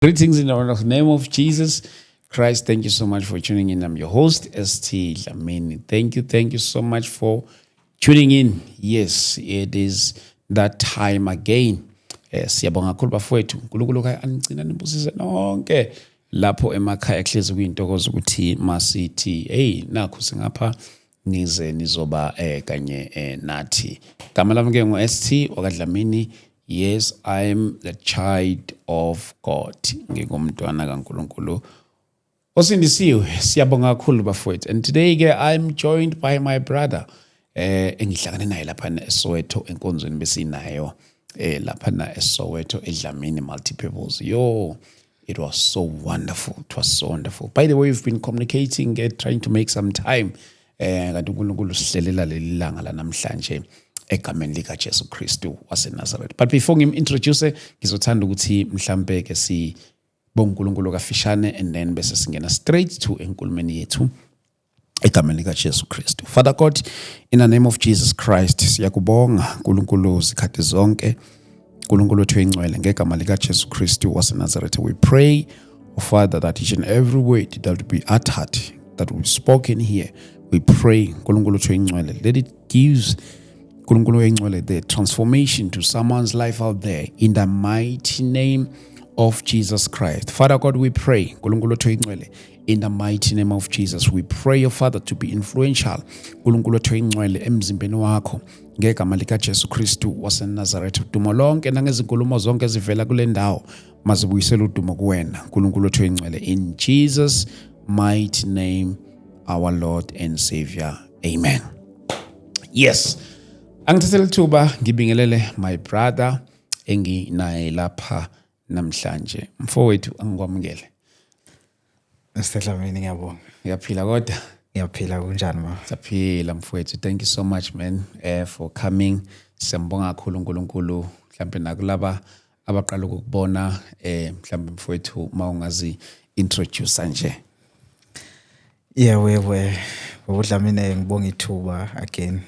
Greetings in the name of Jesus Christ. Thank you so much for tuning in. I'm your host, ST Dlamini. Thank you so much for tuning in. Yes, it is that time again. Siyabonga kakhulu bafowethu. uNkulunkulu anigcina nibusise nonke lapho emakhaya ehlezi kuyintokozo ukuthi masithi hey nakho singapha nize nizoba kanye nathi. Igama lami ke ngo-ST wakwaDlamini. Yes, I'm the child of God. Ngingumntwana kaNkulunkulu osindisiwe. Siyabonga kakhulu bafowethu. And today I'm joined by my brother. Engihlangane naye lapha eSoweto enkonzweni besinayo lapha eSoweto eDlamini Multipurpose. Yo, it was so wonderful. It was so wonderful. By the way, we've been communicating, trying to make some time. Kanti uNkulunkulu sihlelela leli langa lanamhlanje egameni lika Jesu Kristu waseNazareth. But before ngim-introduce, ngizothanda ukuthi mhlambe ke sibonge uNkulunkulu kafishane and then bese singena straight to enkulumeni yethu egameni lika Jesu Kristu. Father God, in the name of Jesus Christ, siyakubonga uNkulunkulu zikhathi zonke. uNkulunkulu wethu engcwele ngegama lika Jesu Kristu waseNazareth. We pray, oh Father, that each and every word that will be uttered, that will be spoken here, we pray, uNkulunkulu wethu engcwele, let it gives the transformation to someone's life out there in the mighty name of Jesus Christ. Father God, we pray, in the mighty name of Jesus, we pray, your Father, to be influential. Emzimbeni wakho ngegama lika Jesu Kristu waseNazareth. Udumo lonke nangezinkulumo zonke ezivela kule ndawo mazibuyisele udumo kuwena. In Jesus' mighty name, our Lord and Savior. Amen. Yes. Angithathele thuba ngibingelele my brother enginaye lapha namhlanje. Mfowethu angikwamukele. Mr. Dlamini ngiyabonga. Ngiyaphila kodwa? Ngiyaphila kunjani ma? Siyaphila mfowethu. Thank you so much man for coming. Siyambonga kakhulu uNkulunkulu mhlambe nakulaba abaqala ukubona mhlambe mfowethu mawungazi introduce nje. Yeah, we Dlamini ngibonga ithuba again.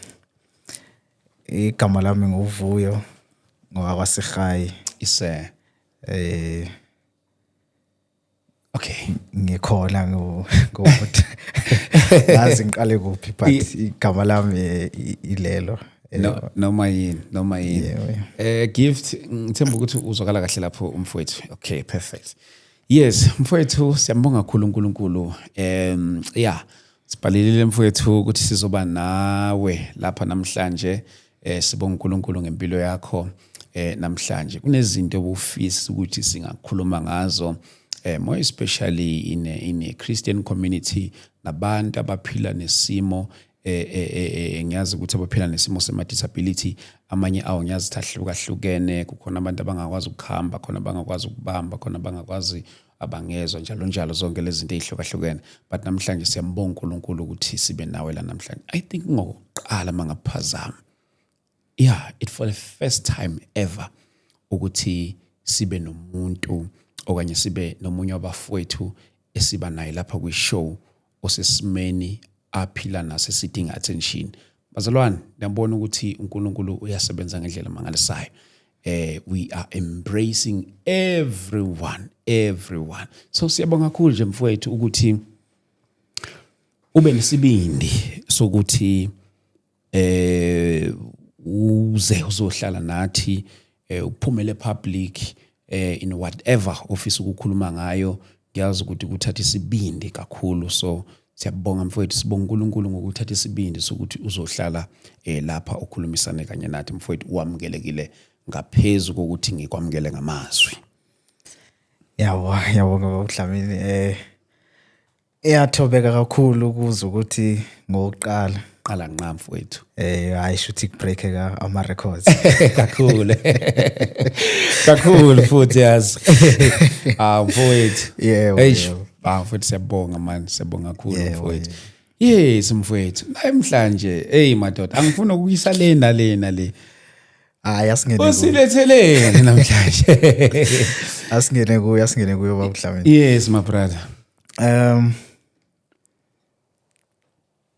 Igama lami nguVuyo ngowakwaSegayi. Ise. Okay. Ngikhona ngokuthi ngazi ngiqale kuphi but igama lami ilelo. Noma yini. Gift ngithemba ukuthi uzokala kahle lapho umfowethu. Okay, perfect. Yes, mfowethu siyambonga kakhulu uNkulunkulu. Yeah, sibhalelile mfowethu ukuthi sizoba nawe lapha namhlanje. Sibonga uNkulunkulu ngempilo yakho namhlanje. Kunezinto obufisa ukuthi singakhuluma ngazo more especially in a Christian community nabantu abaphila nesimo ngiyazi ukuthi abaphila nesimo sema disability amanye awo ngiyazi tahlukahlukene kukhona abantu abangakwazi ukuhamba khona abangakwazi ukubamba khona abangakwazi abangezwa njalo zonke lezi zinto ezihlukahlukene but namhlanje siyambonga uNkulunkulu ukuthi sibe nawe la namhlanje. I think ngokuqala mangaphazama it for the first time ever ukuthi sibe nomuntu okanye sibe nomunye wabafowethu esiba naye lapha kwi-show osesimeni aphila naso sidinga attention. Bazalwane, ngiyabona ukuthi uNkulunkulu uyasebenza ngendlela mangalisayo. We are embracing everyone. So siyabonga kakhulu nje mfowethu ukuthi ube nesibindi sokuthi uze uzohlala nathi uphumele public in whatever office ukukhuluma ngayo. Ngiyazi ukuthi kuthatha isibindi kakhulu, so siyabonga mfowethu, sibonga uNkulunkulu ngokuthatha isibindi sokuthi uzohlala lapha ukhulumisane kanye nathi mfowethu. Uwamukelekile ngaphezulu kokuthi ngikwamukele ngamazwi. Yabonga Dlamini. Eyathobeka kakhulu ukuze ukuthi ngokuqala qala nqa mfowethu I should break ama records kakhulu futhi yazi mfowethu. Mfowethu siyabonga man, siyabonga kakhulu mfowethu. Yes mfowethu, namhlanje madoda angifuna ukuyisa lena le asingene usilethelene namhlanje. asingene kuyo baba Dlamini. Yes my brother.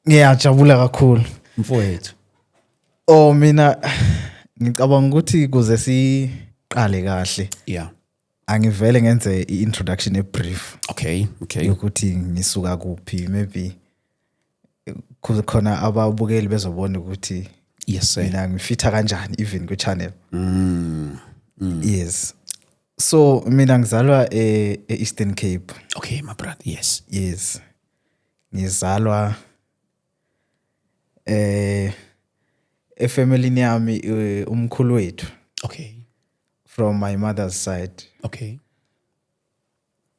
Ngiyajabula kakhulu mfowethu. Mina ngicabanga ukuthi kuze siqale kahle. angivele ngenze i-introduction brief Okay. yokuthi ngisuka kuphi, maybe khona ababukeli bezobona ukuthi Yes, sir. mina ngifitha kanjani even ku channel. Yes. So mina ngizalwa Eastern Cape. Okay, my brother. Yes. Yes. Ngizalwa efamily yami umkhulu wethu Okay. from my mother's side Okay.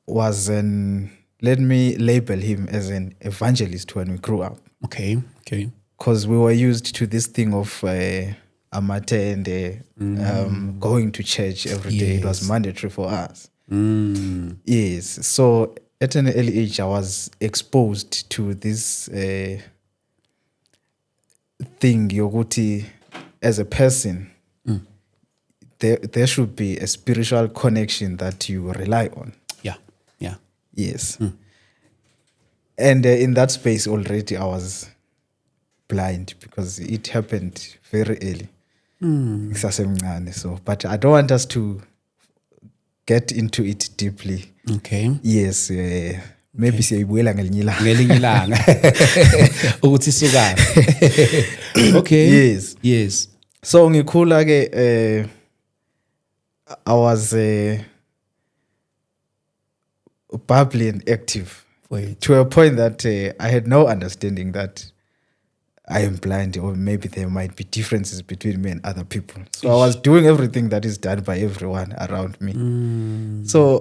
was let me label him as an evangelist when we grew up, Okay. because we were used to this thing of amate and going to church every day. It was Yes. mandatory for us. Yes. So at an early age, I was exposed to this thing, yoguti, as a person, there should be a spiritual connection that you rely on. Yeah. Yes. And in that space already, I was blind because it happened very early. Ngisasemncane. So, but I don't want us to get into it deeply. Okay. Yes. Maybe siyayibuyela ngelinye ilanga. Ngelinye ilanga. Ukuthi sukaphi. Okay. Yes. So ngikhula ke I was bubbly and active to a point that I had no understanding that I am blind, or maybe there might be differences between me and other people. So I was doing everything that is done by everyone around me. So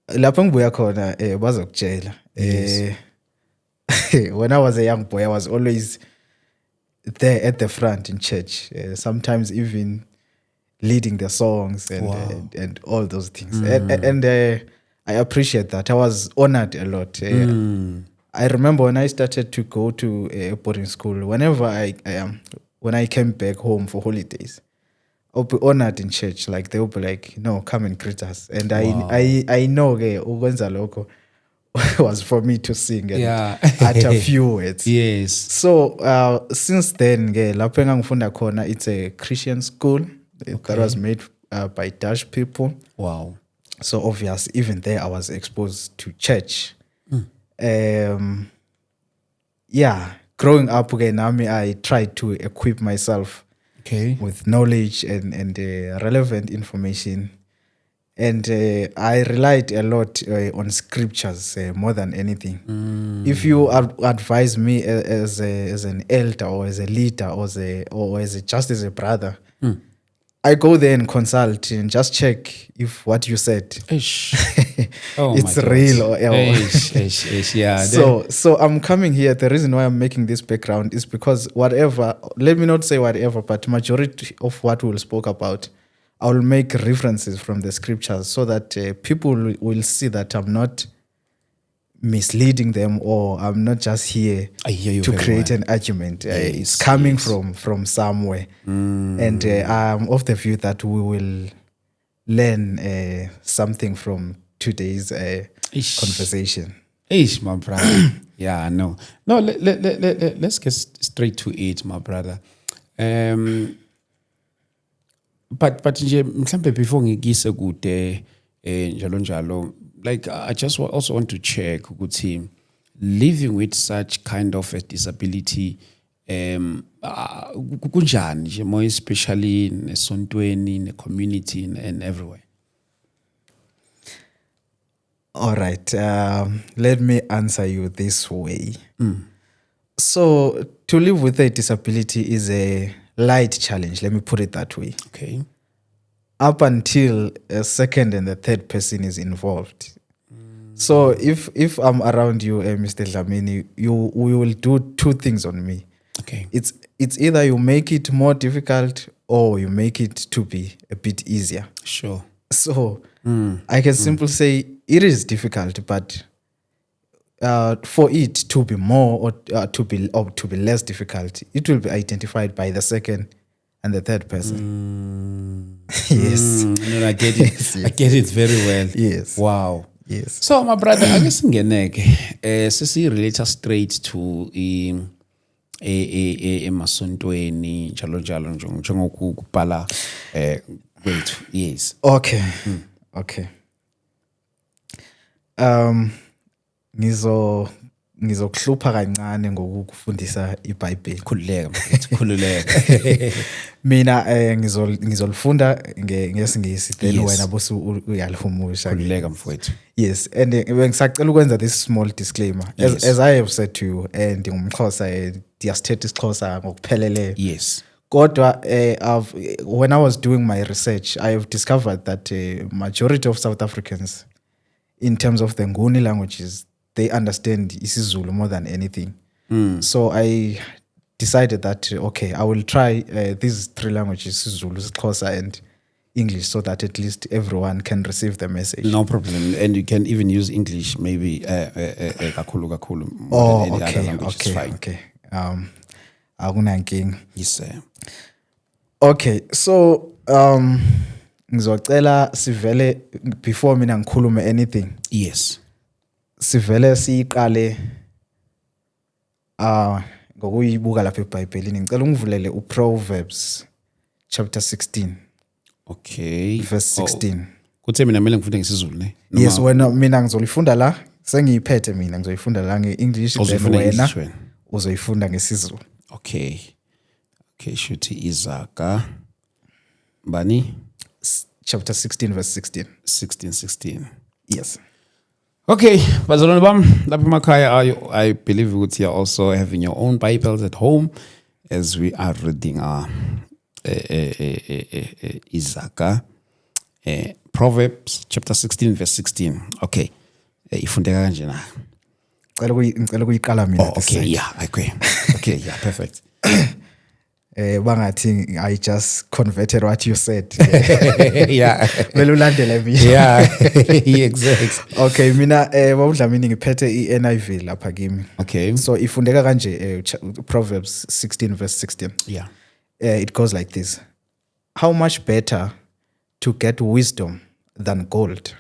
lapho ngibuya khona bazokutshela. When I was a young boy, I was always there at the front in church, sometimes even leading the songs and all those things. And I appreciate that. I was honored a lot. I remember when I started to go to boarding school, whenever when I came back home for holidays, I'll be honored in church. Like they'll be like, no, come and greet us. And I know ukwenza lokho was for me to sing and utter a few words. Yes. So since then, lapho engangifunda khona, it's a Christian school that was made by Dutch people. Wow. So obvious, even there I was exposed to church. Growing up again, I tried to equip myself with knowledge and relevant information. And I relied a lot on scriptures more than anything. If you advise me as an elder or as a leader or just as a brother, I go there and consult and just check if what you said it's real or yeah. So I'm coming here. The reason why I'm making this background is because let me not say whatever, but majority of what we'll spoke about, I will make references from the scriptures so that people will see that I'm not misleading them, or I'm not just here to create an argument. It's coming from somewhere. And I'm of the view that we will learn something from today's conversation. My brother. Yeah, no, let's get straight to it, my brother. But nje mhlambe before ngigise kude njalo, like I just also want to check ukuthi living with such kind of a disability kunjani nje, more especially nesontweni, ne community and everywhere. All right, let me answer you this way. So to live with a disability is a light challenge, let me put it that way. Okay. Up until a second and the third person is involved. So if I'm around you, Mr. Dlamini, we will do two things on me. Okay. It's either you make it more difficult or you make it to be a bit easier. Sure. So I can simply say it is difficult, but for it to be more or to be less difficult, it will be identified by the second and the third person. Yes. No, I get it. Yes. I get it very well. Yes. Wow. Yes. So my brother, I guess ngeneke sisi relate straight to emasontweni njalo njengokubhala kwethu. Yes. Okay. Okay. Ngizokuhlupha kancane ngokufundisa iBhayibheli. Khululeka mfethu, khululeka. Mina ngizolifunda ngesingisi then Yes. wena bose uyalihumusha. Khululeka mfethu. Yes, and bengisacela ukwenza this small disclaimer. Yes. As I have said to you, ndingumXhosa, ndiyasithetha isiXhosa ngokupheleleyo. Yes. Kodwa when I was doing my research, I have discovered that majority of South Africans, in terms of the Nguni languages, they understand isiZulu more than anything. So I decided that, okay, I will try these three languages, isiZulu, isiXhosa, and English, so that at least everyone can receive the message. No problem. And you can even use English, maybe kakhulu. Oh, Any other okay, language is fine. okay. Akunankinga. Yes, sir. Okay, so ngizocela sivele before mina ngikhulume anything. Yes. Sivele siqale ngokuyibuka lapha eBhayibhelini. Ngicela ungivulele uProverbs chapter 16 Okay. verse 16. Kuthe mina kumele ngifunde ngesiZulu ne? Yes, mina ngizolifunda la. Sengiyiphethe mina ngizoyifunda la ngeEnglish then Uzofunda wena English wena. uzoyifunda ngesiZulu. Okay. Okay, shuthi Izaga. Bani? Chapter 16 verse 16. 16. Yes. Okay, bazalwane bam, lapha emakhaya I believe ukuthi you are also having your own Bibles at home as we are reading our Izaga, Proverbs chapter 16 verse 16. Okay, ifundeka kanje na. Ngicela ukuyiqala mina. Oh, okay, yeah, okay. Okay, yeah, perfect. Bangathi I just converted what you said. Yeah. Vele ulandele mina. Yeah, exactly. Okay, mina bawudlamini ngiphethe iNIV lapha kimi. Okay. So ifundeka kanje Proverbs 16 verse 16. Yeah. It goes like this. How much better to get wisdom than gold,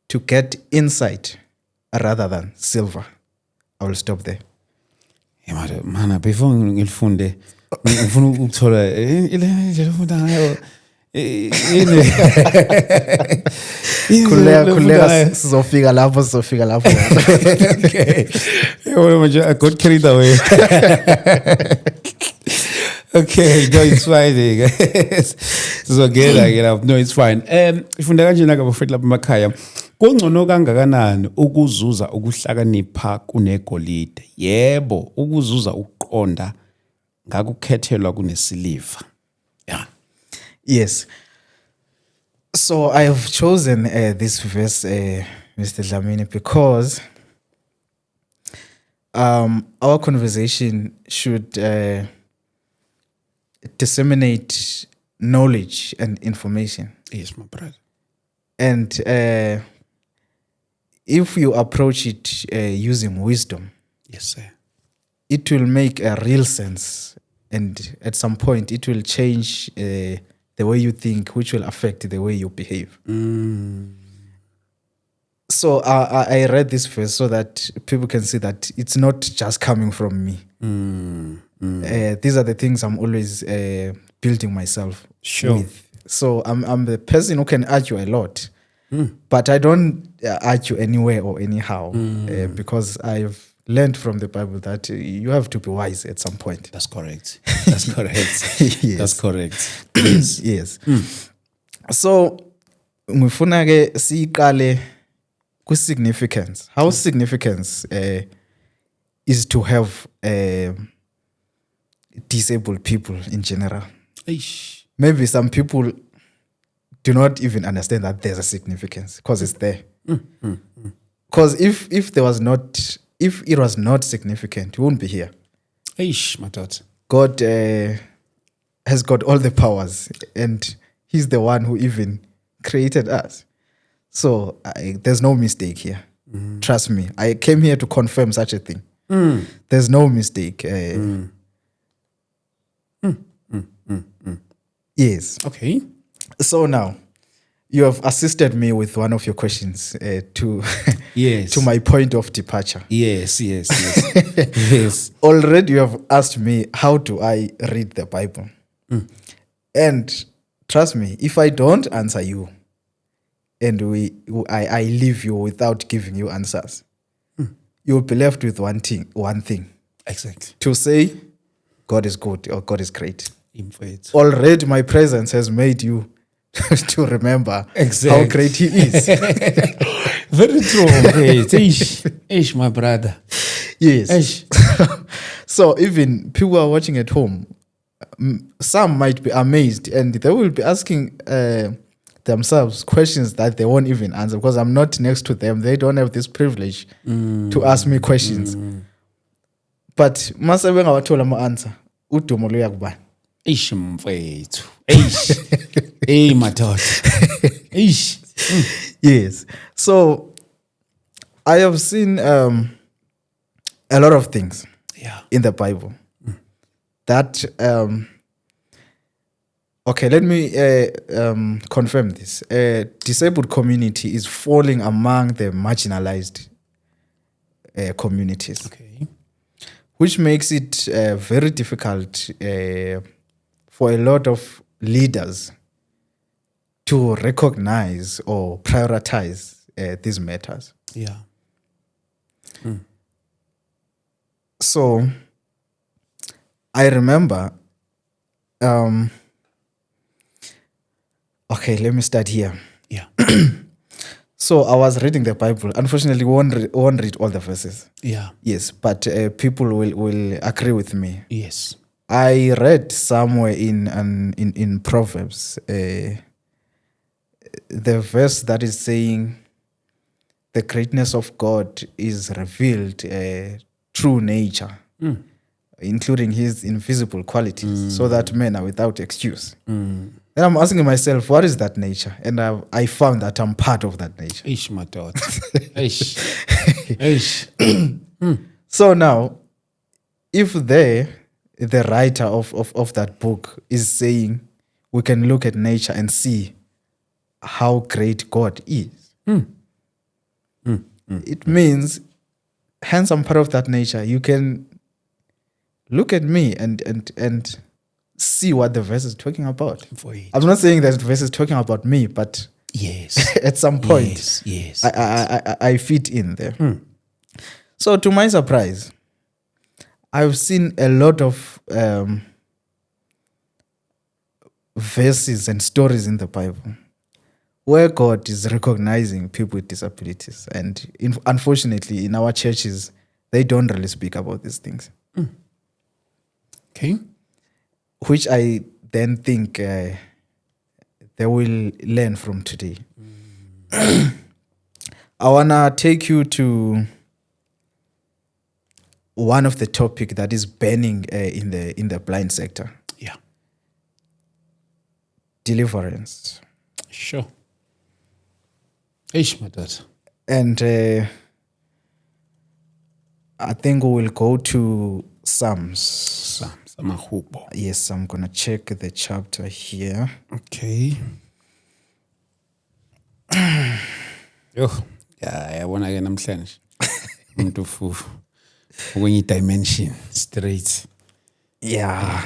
to get insight rather than silver. I will stop there. Yeah, man, before ngilifunde ngifuna ukuthola ile ufunda ngayo Khuleka sizofika lapho. Okay. I got carried away. Okay, no, it's fine. Sizogela. No, it's fine. Ifunda kanjena ke bafethu lapha emakhaya. Kungcono kangakanani ukuzuza ukuhlakanipha kunegolide? Yebo, ukuzuza ukuqonda ngakukhethelwa kunesiliva. Yeah. Yes. So I have chosen this verse, Mr. Dlamini, because our conversation should disseminate knowledge and information. Yes, my brother. And if you approach it using wisdom, Yes, sir. it will make a real sense. And at some point, it will change the way you think, which will affect the way you behave. So I read this verse so that people can see that it's not just coming from me. These are the things I'm always building myself with. So I'm the person who can argue a lot, but I don't argue anywhere or anyhow because I've learned from the Bible that you have to be wise at some point. That's correct. That's correct. Yes. That's correct. Yes. Yes. So ngifuna ke siqale ku significance. How significance is to have disabled people in general. Eish. Maybe some people do not even understand that there's a significance because it's there. Because if it was not significant, we wouldn't be here. Eish, my daughter. God has got all the powers, and He's the one who even created us. So there's no mistake here. Trust me. I came here to confirm such a thing. There's no mistake. Yes. Okay. So now, you have assisted me with one of your questions to Yes. to my point of departure. Yes. Yes. Already you have asked me, how do I read the Bible? And trust me, if I don't answer you, and I leave you without giving you answers, you'll be left with one thing Exactly. to say, God is good or God is great. Mfowethu. Already my presence has made you to remember Exactly. how great he is. Very true, mfowethu. Ish, my brother. Yes. Ish. So even people are watching at home, some might be amazed and they will be asking themselves questions that they won't even answer because I'm not next to them. They don't have this privilege to ask me questions. But mase bengawathola ama-answer, udumo luya kubani? Ish, mfowethu. Ish. Hey, madoda. Ish. Yes. So I have seen a lot of things Yeah. in the Bible that okay, let me confirm this. Disabled community is falling among the marginalized communities, Okay. which makes it very difficult for a lot of leaders to recognize or prioritize these matters. Yeah. So I remember, okay, let me start here. Yeah. So I was reading the Bible. Unfortunately, we won't read all the verses. Yeah. Yes, but people will agree with me. Yes. I read somewhere in Proverbs the verse that is saying the greatness of God is revealed through nature, including his invisible qualities, so that men are without excuse. Then I'm asking myself, what is that nature? And I found that I'm part of that nature. Ish, madoda. Ish. Ish. So now, if the writer of that book is saying we can look at nature and see how great God is, it means, hence I'm part of that nature. You can look at me and see what the verse is talking about. Mfowethu. I'm not saying that the verse is talking about me, but Yes. at some point, Yes. Yes. I fit in there. So to my surprise, I've seen a lot of verses and stories in the Bible where God is recognizing people with disabilities. And unfortunately, in our churches, they don't really speak about these things, Okay. which I then think they will learn from today. I want to take you to one of the topic that is burning in the blind sector: Yeah. deliverance. Sure. Ish, madoda. And I think we will go to Psalms. Psalms. Amahubo. Yes, I'm going to check the chapter here. Okay. Yo, yeah, yabona ke namhlanje. Umuntu fufu. Kwenye dimension straight. Yeah.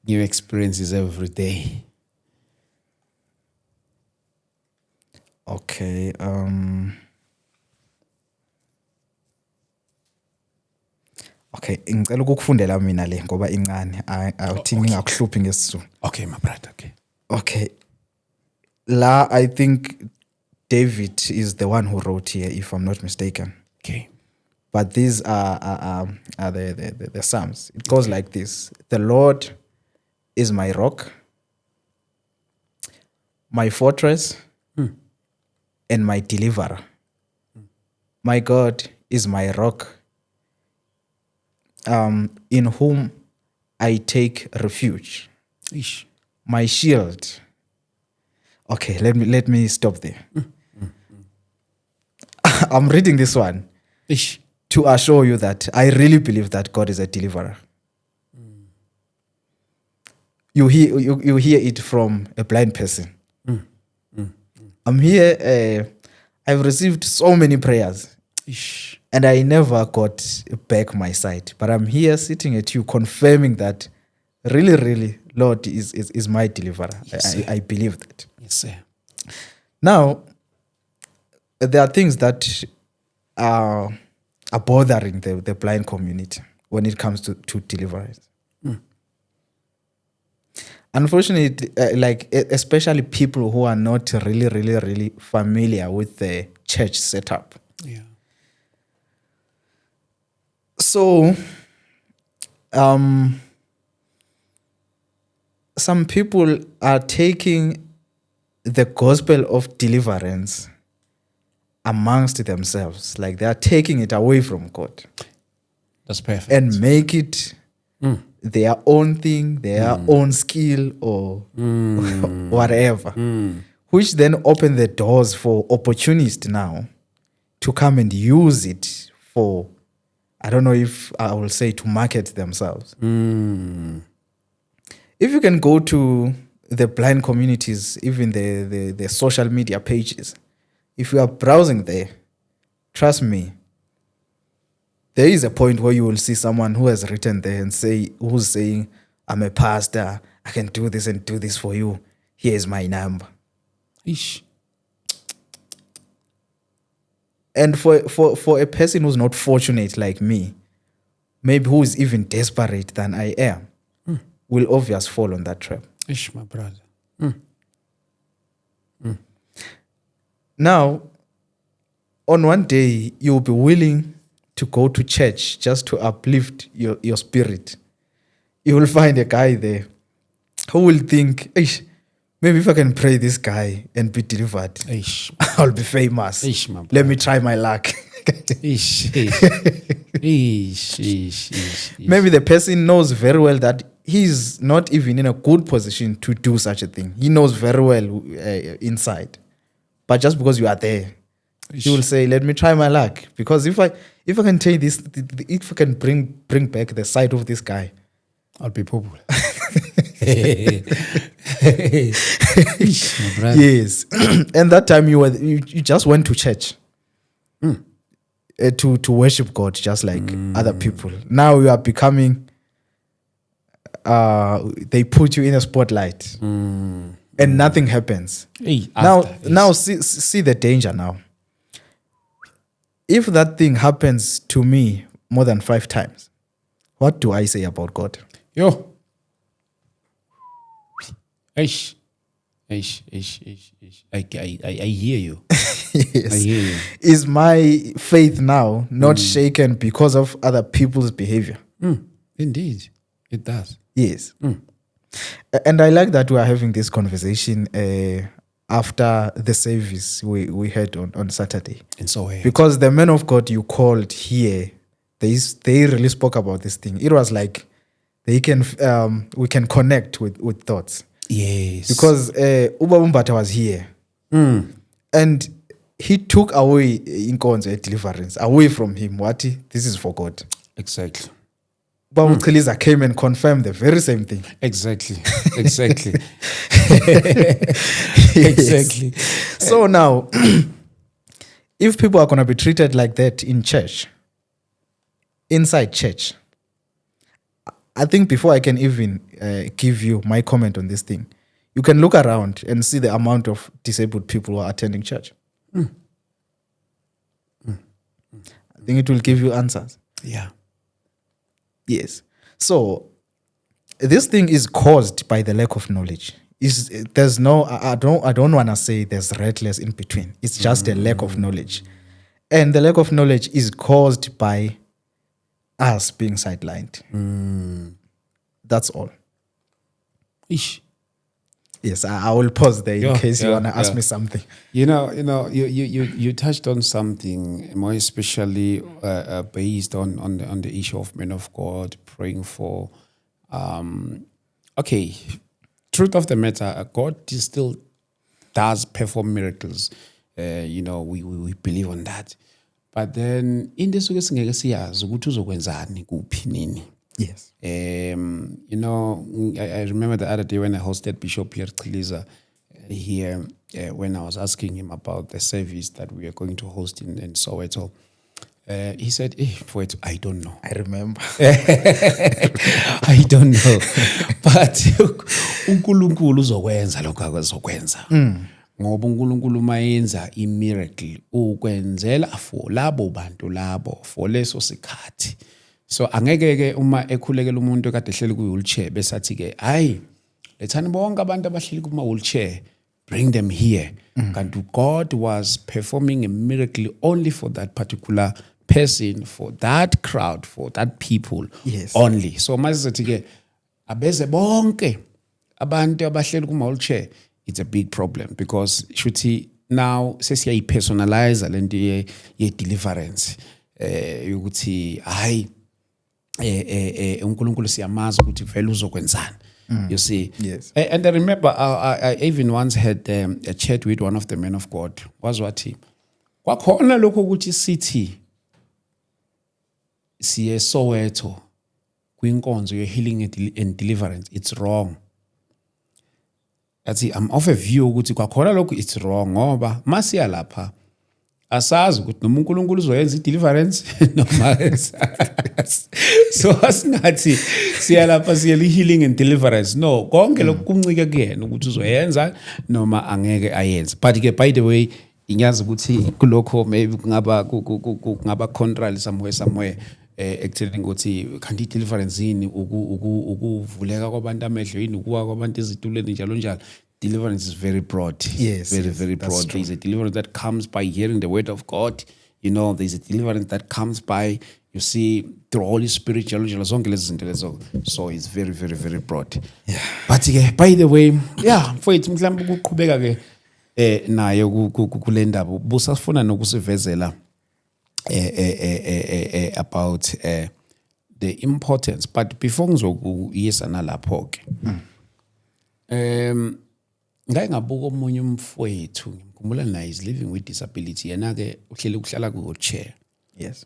New experiences every day. Okay. Okay, ngicela ukukufundela mina le ngoba incane. I think ngingakuhluphi ngesizulu. Okay, my brother. Okay. Okay. La, I think David is the one who wrote here, if I'm not mistaken. Okay. But these are the Psalms. It goes like this: the Lord is my rock, my fortress, and my deliverer. My God is my rock, in whom I take refuge. Ish. My shield. Okay, let me stop there. I'm reading this one Ish. to assure you that I really believe that God is a deliverer. You hear it from a blind person. I'm here. I've received so many prayers, Ish. and I never got back my sight. But I'm here sitting at you, confirming that really, really, Lord is my deliverer. Yes, I believe that. Yes, sir. Now, there are things that are bothering the blind community when it comes to deliverance. Unfortunately, especially people who are not really familiar with the church setup. Yeah. So, some people are taking the gospel of deliverance amongst themselves. Like they are taking it away from God That's perfect. and make it their own thing, their own skill or whatever. Which then open the doors for opportunists now to come and use it for, I don't know if I will say to market themselves. If you can go to the blind communities, even the social media pages, if you are browsing there, trust me, there is a point where you will see someone who has written there and who's saying, I'm a pastor, I can do this and do this for you. Here's my number. Ish. And for a person who's not fortunate like me, maybe who is even desperate than I am, will obviously fall on that trap. Ish, my brother. Now, on one day, you'll be willing to go to church just to uplift your spirit. You will find a guy there who will think, Ish, maybe if I can pray this guy and be delivered, Ish. I'll be famous. Ish, my Let me try my luck. Ish. Ish. Maybe the person knows very well that he's not even in a good position to do such a thing. He knows very well inside. But just because you are there, he will say, let me try my luck. Because if I can take this, if I can bring back the sight of this guy, I'll be popular. Ish, my brother. yes. And that time you just went to church to worship God just like other people. Now you are becoming, they put you in a spotlight and nothing happens. Hey, Now see the danger now. If that thing happens to me more than 5 times, what do I say about God? Yo. Ish. I hear you. Yes. I hear you. Is my faith now not shaken because of other people's behavior? Indeed. It does. Yes. And I like that we are having this conversation after the service we had on Saturday. And so Because the men of God you called here, they really spoke about this thing. It was like we can connect with thoughts. yes. Because Uba Umbata was here. And he took away inkonzo deliverance away from him. This is for God. Exactly. Babu Chiliza came and confirmed the very same thing. Exactly. Exactly. Yes. Exactly. So now, if people are going to be treated like that in church, inside church, I think before I can even give you my comment on this thing, you can look around and see the amount of disabled people who are attending church. I think it will give you answers. Yeah. Yes. So this thing is caused by the lack of knowledge. There's no, I don't want to say there's reckless in between. It's just a lack of knowledge. And the lack of knowledge is caused by us being sidelined. That's all. Ish. Yes, I will pause there in case you want to ask yeah. me something. You you touched on something more especially based on the issue of men of God praying for. Okay, truth of the matter, God still does perform miracles. We believe on that. But then in this way, Yes. I remember the other day when I hosted Bishop Pierre Chiliza here, when I was asking him about the service that we are going to host in Soweto. He said, I don't know. I remember. I don't know. But uNkulunkulu uzokwenza lokho akuzokwenza. ngoba uNkulunkulu mayenza imiracle ukwenzela for labo bantu labo for leso sikhathi. So angeke ke uma ekhulekela umuntu kade ehleli ku wheelchair besathi ke hayi lethani bonke abantu abahleli kuma wheelchair, bring them here. Kanti God was performing a miracle only for that particular person, for that crowd, for that people only. So masithi ke abeze bonke abantu abahleli kuma wheelchair, it's a big problem because shuthi now sesiyayi personalize lento ye deliverance ukuthi hayi uNkulunkulu siyamazi ukuthi vele uzokwenzani. You see, yes. And I remember I even once had a chat with one of the men of God. Was what he kwakhona lokho ukuthi sithi siye Soweto kwinkonzo ye healing and deliverance, it's wrong. Athi I'm of a view ukuthi kwakhona lokho it's wrong ngoba masiya lapha asazi ukuthi noma uNkulunkulu uzoyenza i-deliverance noma so asingathi siya lapha siya healing and deliverance. No, konke lokhu kuncike kuyena ukuthi uzoyenza noma angeke ayenze. But ke by the way inyazi ukuthi kulokho maybe kungaba contrary somewhere ekutheni ukuthi kanti i-deliverance yini ukuvuleka kwabantu amehlo yini ukuwa kwabantu ezitulweni njalo njalo. Deliverance is very broad. Yes, very broad. True. There's a deliverance that comes by hearing the word of God. You know, there's a deliverance that comes by, you see, through Holy Spirit. So it's very, very, very broad. Yeah. But by the way, yeah, for it, mhlambe kuqhubeka ke nayo kule ndaba busafuna nokusivezela about the importance. But before ngizokuyisa nalapho ke. Ngake ngabuka omunye umfowethu ngikhumbula naye is living with disability yena ke uhleli ukuhlala ku wheelchair. Yes.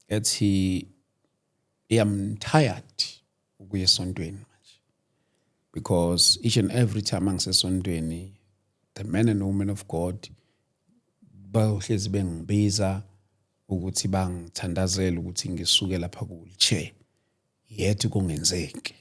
Ethi I'm tired ukuya esontweni manje because each and every time angisesontweni the men and women of God bahlezi bengibiza ukuthi bangithandazela ukuthi ngisuke lapha ku wheelchair yethu kungenzeki.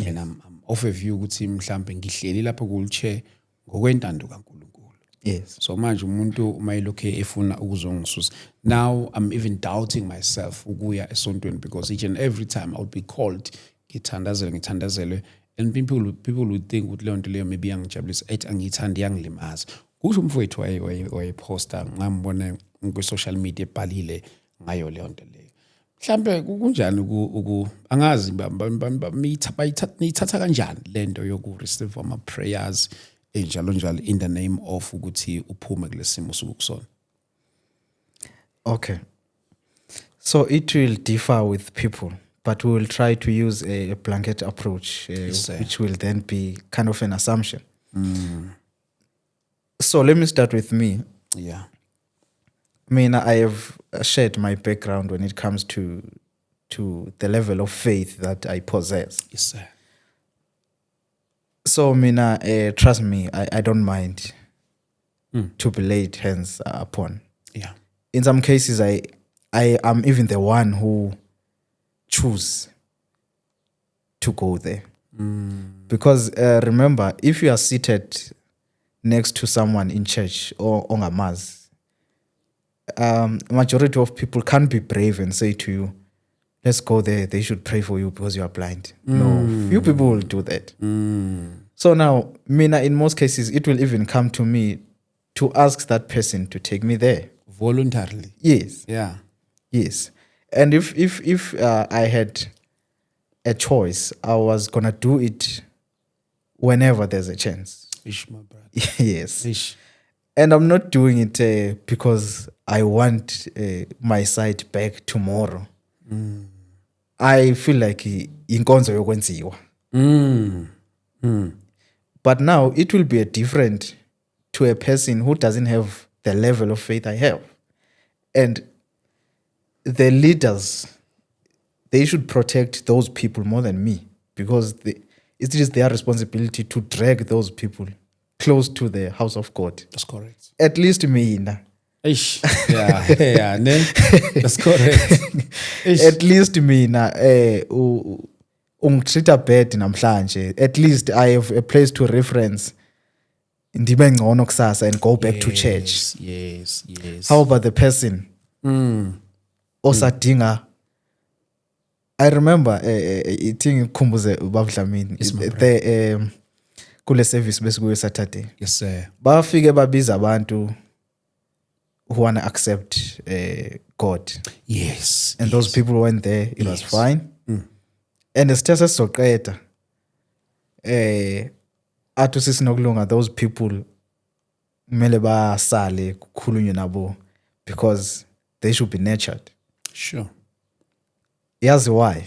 And I'm of a view ukuthi mhlambe ngihleli lapha ku wheelchair ngokwentando kaNkulunkulu. Yes. So manje umuntu umayilokhe efuna ukuzongisusa. Now I'm even doubting myself ukuya esontweni because each and every time I would be called ngithandazele and people would think ukuthi leyo nto leyo maybe yangijabulisa ethi angiyithandi yangilimaza. Kusho umfowethu wayeposta ngambona ku social media ebhalile ngayo leyo nto leyo. Mhlambe kunjani angazi bayithatha kanjani lento yoku receive ama prayers njalo in the name of ukuthi uphume kulesimo sokusona. Okay. So it will differ with people, but we will try to use a blanket approach, which will then be kind of an assumption. So let me start with me. Yeah. I mean, I have shared my background when it comes to the level of faith that I possess. Yes, sir. So, trust me, I don't mind to be laid hands upon. Yeah. In some cases, I am even the one who choose to go there. Because remember, if you are seated next to someone in church or on a mass, majority of people can't be brave and say to you, let's go there, they should pray for you because you are blind. No, few people will do that. So now, in most cases, it will even come to me to ask that person to take me there. Voluntarily. Yes. Yeah. Yes. And if I had a choice, I was going to do it whenever there's a chance. Ish, my brother. Yes. Ish. And I'm not doing it because I want my sight back tomorrow. I feel like inkonzo yokwenziwa. But now it will be different to a person who doesn't have the level of faith I have. And the leaders, they should protect those people more than me because it is their responsibility to drag those people close to the house of God. That's correct. At least me. Ish. Yeah. That's correct. Ish. At least me ungitreata bad namhlanje. At least I have a place to reference ndibe ngcono kusasa and go back to church. Yes. How about the person osadinga? I remember ithi ngikhumbuze ubaba Dlamini the kule service besikuyo Saturday. Yes, sir. Bafike babiza abantu who want to accept God. Yes. And those people went there, it was fine. And esithatha sizoqeda athi sisinokulunga, those people kumele basale kukhulunywe nabo because they should be nurtured. Sure. Yazi why?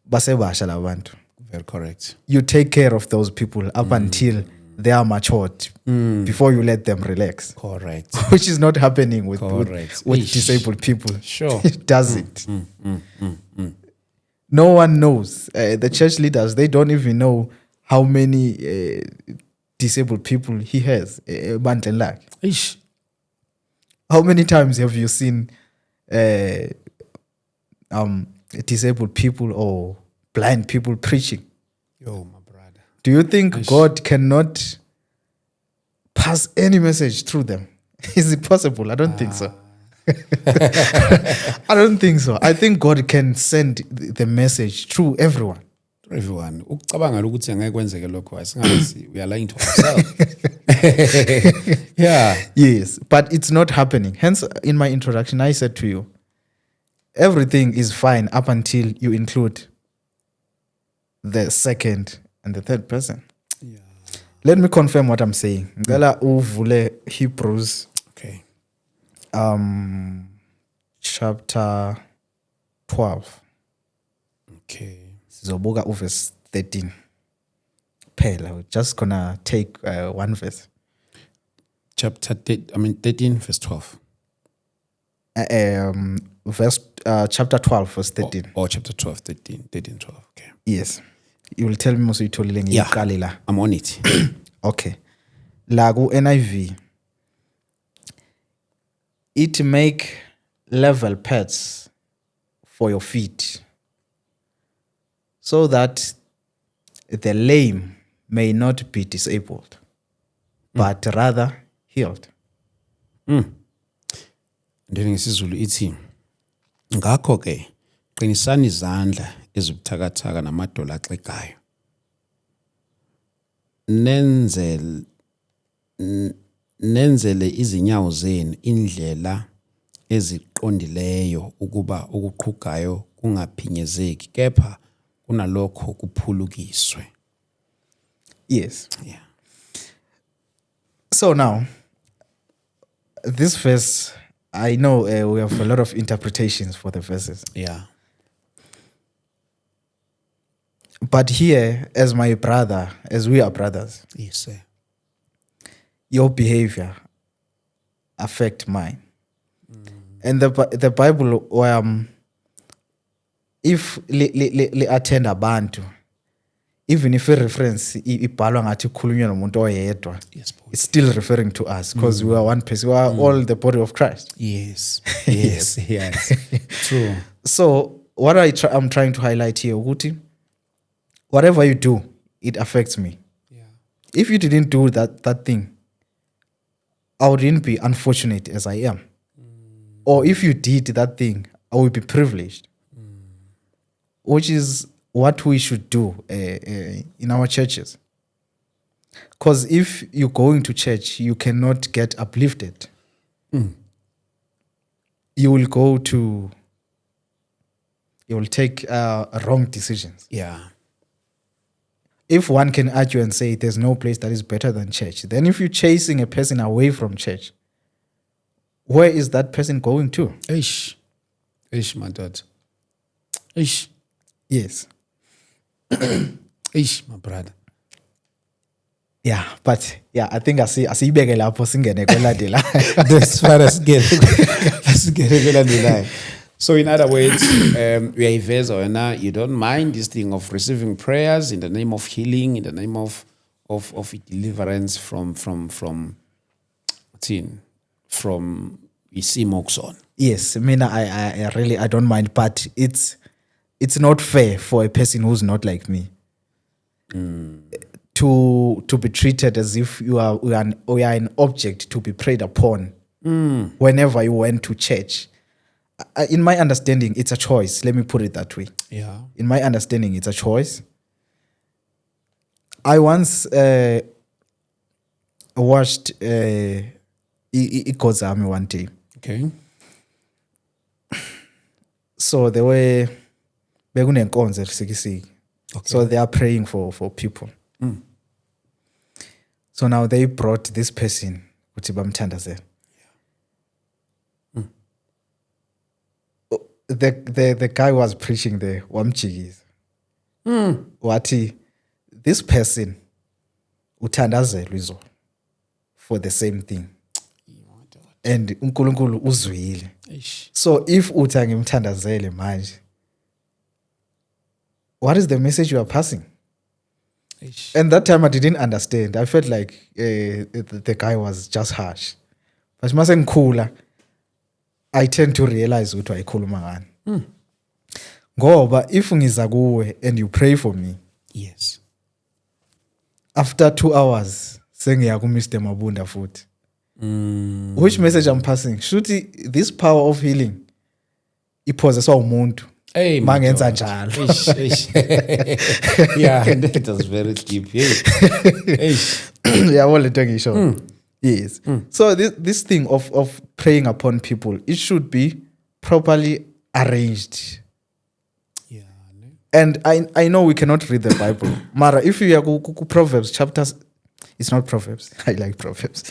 Basebasha labantu. Very correct. You take care of those people up until they are matured before you let them relax. Correct. Which is not happening with Ish. disabled people. Sure. It doesn't. No one knows. The church leaders, they don't even know how many disabled people he has. Ish. How many times have you seen disabled people or blind people preaching? Yo, my brother. Do you think God cannot pass any message through them? Is it possible? I don't think so. I don't think so. I think God can send the message through everyone. Everyone. Ukucabanga ukuthi angeke kwenzeke lokho asingazi. We are lying to ourselves. Yeah. Yes, but it's not happening. Hence, in my introduction, I said to you, everything is fine up until you include the second and the third person. Yeah. Let me confirm what I'm saying. Ngicela uvule Hebrews Okay. chapter 12. Okay. Sizobuka verse 13. Phela, we're just gonna take one verse. Chapter 13, verse 12. Chapter 12, verse 13. Or chapter 12, 13, 12. Okay. Yes. You will tell me most uyitholile ngiyiqale la. I'm on it. Okay. La ku NIV. It make level paths for your feet, so that the lame may not be disabled, but rather healed. Ndivyo ngesizulu ithi ngakho ke qinisani izandla ezibuthakathaka namadolo axegayo. Nenzele izinyawo zenu indlela eziqondileyo ukuba ukuqhugayo kungaphinyezeki kepha kunalokho kuphulukiswe. Yes. Yeah. So now, this verse, I know we have a lot of interpretations for the verses. Yeah. But here, as my brother, as we are brothers, Yes, sir. your behavior affect mine. And the Bible, if li attend abantu, even if a reference ibhalwa ngathi khulunywa nomuntu oyedwa, Yes, boy. it's still referring to us because we are one person. We are all the body of Christ. Yes. Yes. Yes. True. So what I'm trying to highlight here, ukuthi, whatever you do, it affects me. Yeah. If you didn't do that thing, I wouldn't be unfortunate as I am. Or if you did that thing, I would be privileged. Which is what we should do in our churches. Because if you're going to church, you cannot get uplifted. You will take wrong decisions. Yeah. If one can argue and say there's no place that is better than church, then if you're chasing a person away from church, where is that person going to? Ish, my dad. Ish, Yes. ish, my brother. Yeah, but yeah, I think asiyibeke lapho singene kwelandela. That's far as get. Let's get it on the line. So in other words, we are Iveza, you don't mind this thing of receiving prayers in the name of healing, in the name of deliverance from Isimokson. Yes, I mean, I really don't mind, but it's not fair for a person who's not like me to be treated as if you are an object to be preyed upon whenever you went to church. In my understanding, it's a choice. Let me put it that way. Yeah. In my understanding, it's a choice. I once watched Ikozami one day. Okay. So they were bekunenkonzo esikisiki. Okay. So they are praying for people. So now they brought this person ukuthi bamthandazele. The guy was preaching there, wamjikisa. Wathi this person uthandazelwe izolo for the same thing. And uNkulunkulu uzwile. So if uthi angimthandazele manje, what is the message you are passing? And that time I didn't understand. I felt like the guy was just harsh. But mase ngikhula, I tend to realize ukuthi wayikhuluma ngani. Ngoba if ngiza kuwe and you pray for me, yes, after 2 hours sengiya ku Mr. Mabunda futhi. Which message I'm passing? Shuthi this power of healing iphozeswa umuntu. Hey, mangenza njalo. Yeah, that was very deep. Yeah, all the ngisho. Yes. So this thing of praying upon people, it should be properly arranged. Yeah. And I know we cannot read the Bible. Mara, if you go Proverbs chapters, it's not Proverbs. I like Proverbs.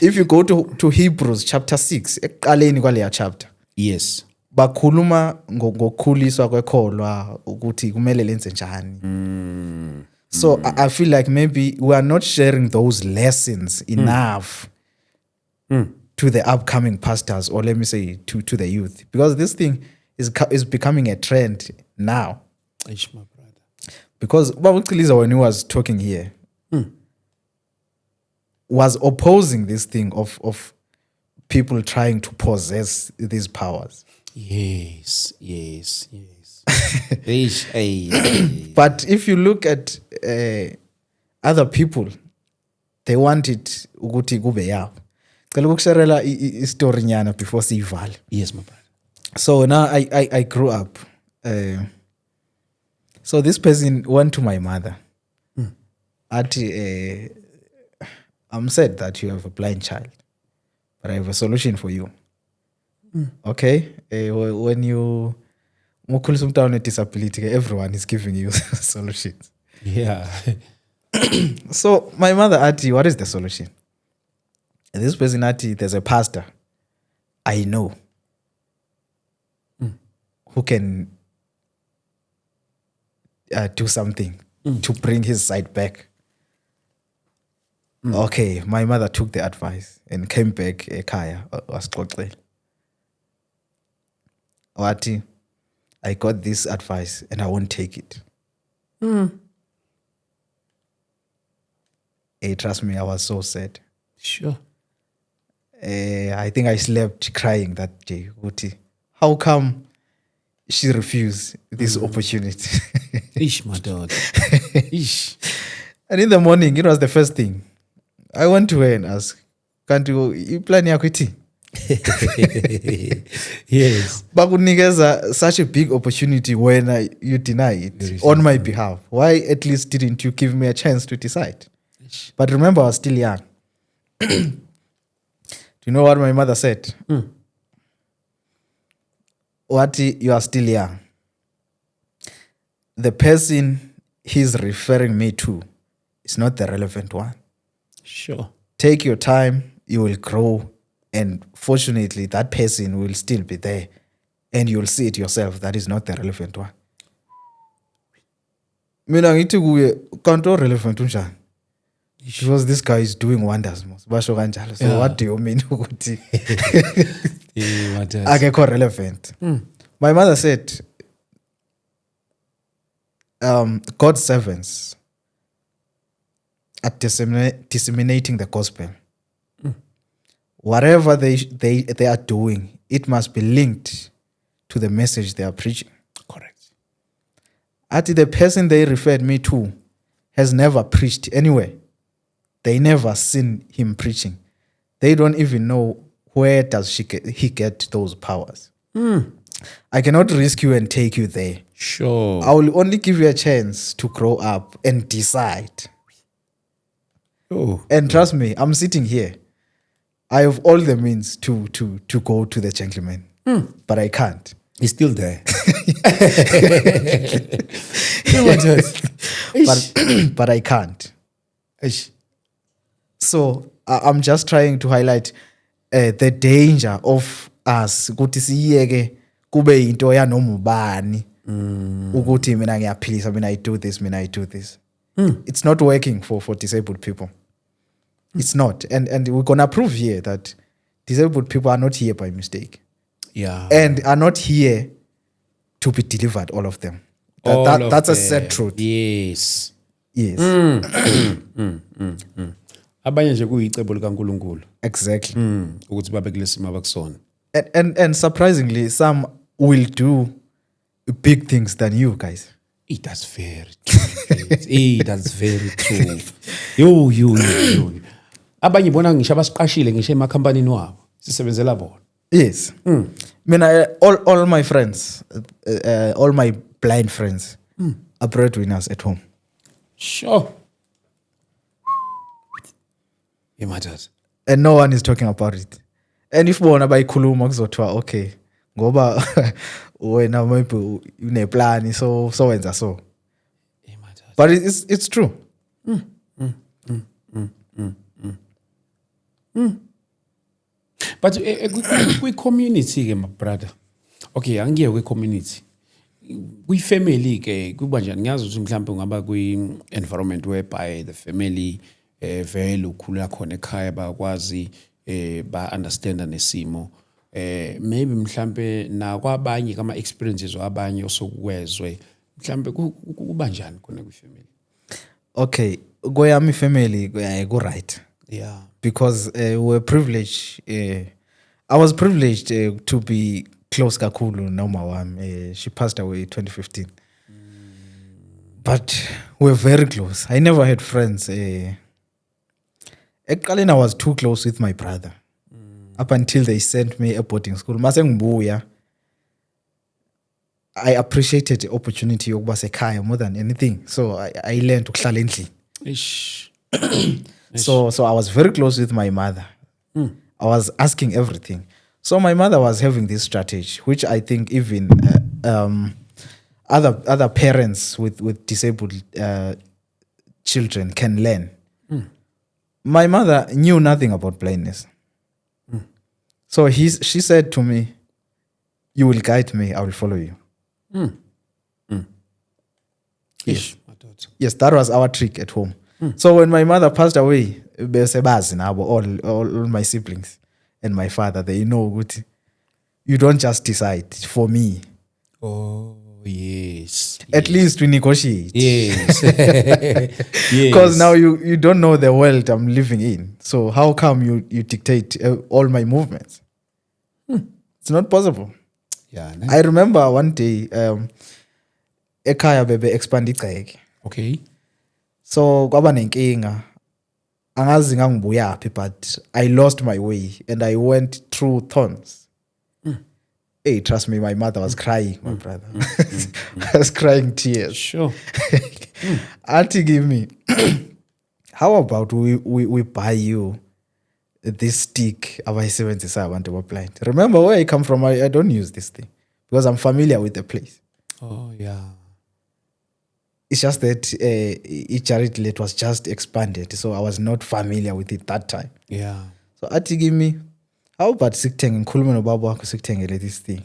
If you go to Hebrews chapter 6, ekuqaleni kwaleya chapter. Yes. Bakhuluma ngokukhuliswa kwekholwa ukuthi kumele lenze njani. So I feel like maybe we are not sharing those lessons enough to the upcoming pastors, or let me say to the youth, because this thing is becoming a trend now. My brother. Because Baba Chiliza, when he was talking here, was opposing this thing of people trying to possess these powers. Yes. But if you look at other people, they want it ukuthi kube yabo. Cela ukusharela istory nyana before siyivale. Yes, my brother. So now I grew up. So this person went to my mother. I'm sad that you have a blind child, but I have a solution for you. Okay? When you mukhulisa umntwana disability, everyone is giving you solutions. Yeah. So my mother asked, what is the solution? And this person asked, there's a pastor I know who can do something to bring his sight back. Okay, my mother took the advice and came back ekhaya wasixoxela. Wathi, I got this advice and I won't take it. Hey, trust me, I was so sad. Sure. I think I slept crying that day. How come she refused this opportunity? Ish, my daughter. Ish. And in the morning, it was the first thing. I went to her and asked, can't you plan yakwiti? Yes. Bakunikeza such a big opportunity when you deny it on my behalf. Why at least didn't you give me a chance to decide? But remember, I was still young. Do you know what my mother said? What, you are still young. The person he's referring me to is not the relevant one. Sure. Take your time, you will grow, and fortunately that person will still be there, and you'll see it yourself. That is not the relevant one. Mina ngithi kuye kanto relevant unjani? Because this guy is doing wonders most. Basho kanjalo. So what do you mean ukuthi akekho relevant? My mother said, God's servants are disseminating the gospel. Whatever they are doing, it must be linked to the message they are preaching. Correct. At the person they referred me to has never preached anywhere. They never seen him preaching. They don't even know where does he get those powers. I cannot risk you and take you there. Sure. I will only give you a chance to grow up and decide. Oh. And trust me, I'm sitting here. I have all the means to go to the gentleman, but I can't. He's still there. But I can't. So I'm just trying to highlight the danger of us ukuthi siyeke kube into yanoma ubani ukuthi mina ngiyaphilisa, mina I do this, mina I do this. It's not working for disabled people. It's not. And we're going to prove here that disabled people are not here by mistake. Yeah. And are not here to be delivered, all of them. That's a sad truth. Yes. Yes. Abanye nje kuyicebo likaNkulunkulu. Exactly. Ukuthi babe kulesimo abakusona. And surprisingly, some will do big things than you guys. That's very true. That's very true. Yo. Abanye bona ngisho abasiqashile ngisho emakhampanini wabo. Sisebenzela bona. Yes. Mina all my friends, all my blind friends are breadwinners at home. Sure. Imatters. And no one is talking about it. And if bona bayikhuluma kuzothiwa okay ngoba wena maybe uneplan so wenza so. But it's true. But kwi-community ke my brother. Okay, angiye kwi-community. Kwi-family ke kuba njani? Ngiyazi ukuthi mhlawumbe ngaba kwi-environment whereby the family vele ukhula khona ekhaya bakwazi ba-understand nesimo. Maybe mhlawumbe nakwabanye kama experiences wabanye osokuwezwe. Mhlawumbe kuba njani khona kwi-family? Okay, kweyami family go right. Yeah. Because we're privileged. I was privileged to be close kakhulu noma wami. She passed away in 2015. But we're very close. I never had friends. Ekuqaleni I was too close with my brother. Up until they sent me a boarding school. Mase ngibuya, I appreciated the opportunity yokuba sekhaya more than anything. So I learned to ukuhlala endlini. So I was very close with my mother. I was asking everything. So my mother was having this strategy, which I think even other parents with disabled children can learn. My mother knew nothing about blindness. So she said to me, "You will guide me, I will follow you." Yes. Yes, that was our trick at home. So when my mother passed away, all my siblings and my father, they know good. You don't just decide for me. Oh, yes. At least we negotiate. Yes. Because now you don't know the world I'm living in. So how come you dictate all my movements? It's not possible. Yeah. I remember one day, ekhaya bebe expand igceke. Okay. So kwaba nenkinga. Angazi ngangibuyaphi, but I lost my way and I went through thorns. Hey, trust me, my mother was crying, my brother. I was crying tears. Sure. Auntie, give me. How about we buy you this stick? Blind. Remember where I come from? I don't use this thing because I'm familiar with the place. Oh, yeah. It's just that each charity was just expanded, so I was not familiar with it that time. Yeah. So Auntie, give me. How about sikuthenge ngikhulume nobaba wakho sikuthengele this thing?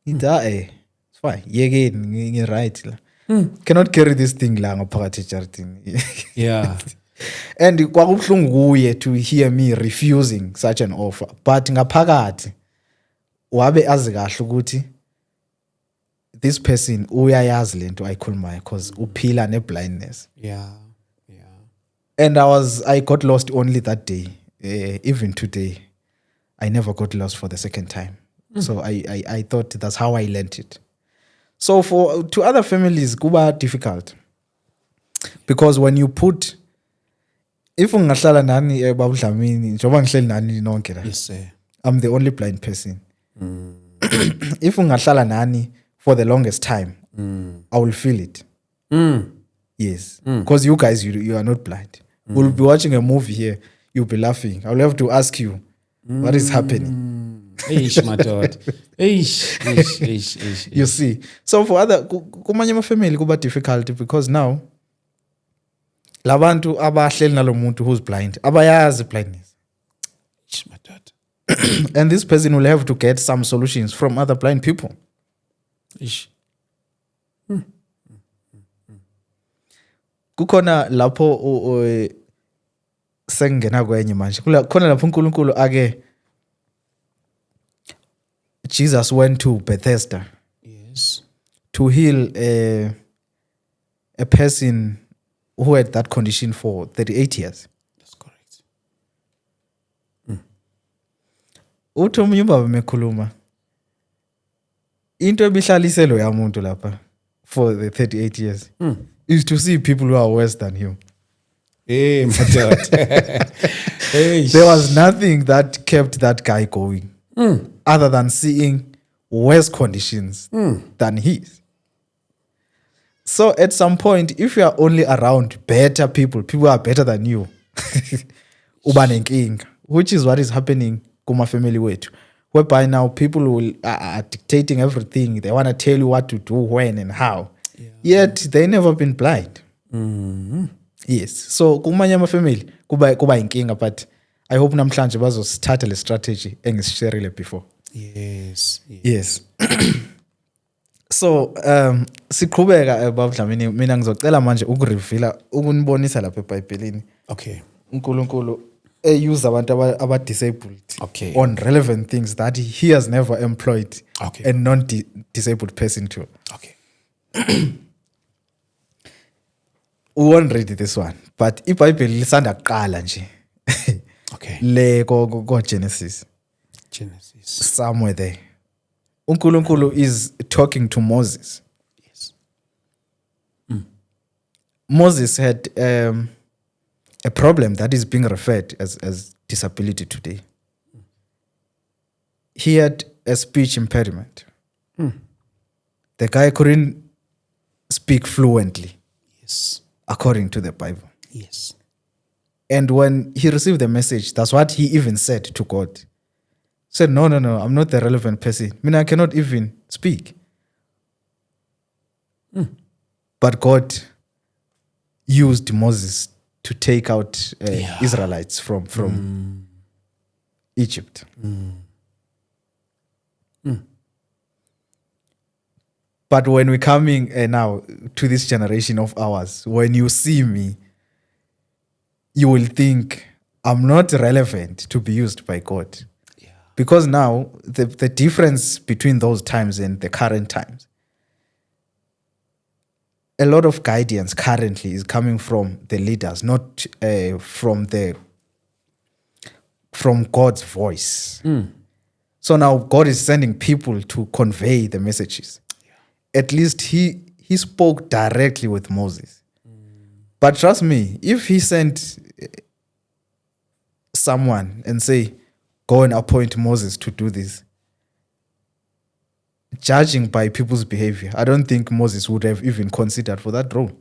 It's fine. Yeke right la. Cannot carry this thing la ngaphakathi ejaridini. Yeah. And kwakubuhlungu kuye to hear me refusing such an offer. But ngaphakathi wabe azi kahle ukuthi this person uyayazi lento ayikhulumayo because uphila ne-blindness. Yeah. And I got lost only that day. Even today, I never got lost for the second time. So I thought that's how I learned it. So to other families, kuba difficult. Because when you put, if ungahlala nani Baba Dlamini, njengoba ngihleli nani nonke la, Yes, sir. I'm the only blind person. If ungahlala nani for the longest time, I will feel it. Yes, because you guys, you are not blind. We'll be watching a movie here. You'll be laughing. I'll have to ask you, what is happening? Eish, my God. Eish. You see, so for other kumanye amafamily kuba difficult because now labantu abahleli nalomuntu who's blind abayazi blindness, Eish, my God. and this person will have to get some solutions from other blind people. Eish. Kukhona lapho sengena kwenye manje khona lapho uNkulunkulu ake Jesus went to Bethesda Yes. to heal a person who had that condition for 38 years. That's correct. Uthi omunye ubaba mekhuluma into ebihlaliselo yamuntu lapha for the 38 years is to see people who are worse than him. Hey, my God. Eish. There was nothing that kept that guy going other than seeing worse conditions than his. So at some point, if you are only around better people who are better than you, uba nenkinga, which is what is happening kuma family wethu, whereby now people are dictating everything. They want to tell you what to do, when and how. Yet they never been blind. Yes. So kumanye amafamily kuba inkinga, but I hope namhlanje bazosithatha le strategy engisisharile before. Yes. Yes. So siqhubeka Baba Dlamini, mina ngizocela manje ukureveala ukunibonisa lapha eBhayibhelini Okay. uNkulunkulu use abantu aba-disabled Okay. on relevant things that he has never employed Okay. a non-disabled person to. Okay. We won't read this one, but iBhayibheli lisanda kuqala nje. Okay. Le ko Genesis Genesis. somewhere there. uNkulunkulu is talking to Moses. Yes. Moses had a problem that is being referred as disability today. He had a speech impairment. The guy couldn't speak fluently, Yes. according to the Bible. Yes. And when he received the message, that's what he even said to God. He said, no, I'm not the relevant person. I mean, I cannot even speak. But God used Moses to take out Israelites from Egypt. But when we're coming now to this generation of ours, when you see me, you will think I'm not relevant to be used by God. Yeah. Because now the difference between those times and the current times, a lot of guidance currently is coming from the leaders, not from God's voice. So now God is sending people to convey the messages. At least he spoke directly with Moses. But trust me, if he sent someone and say, go and appoint Moses to do this, judging by people's behavior, I don't think Moses would have even considered for that role.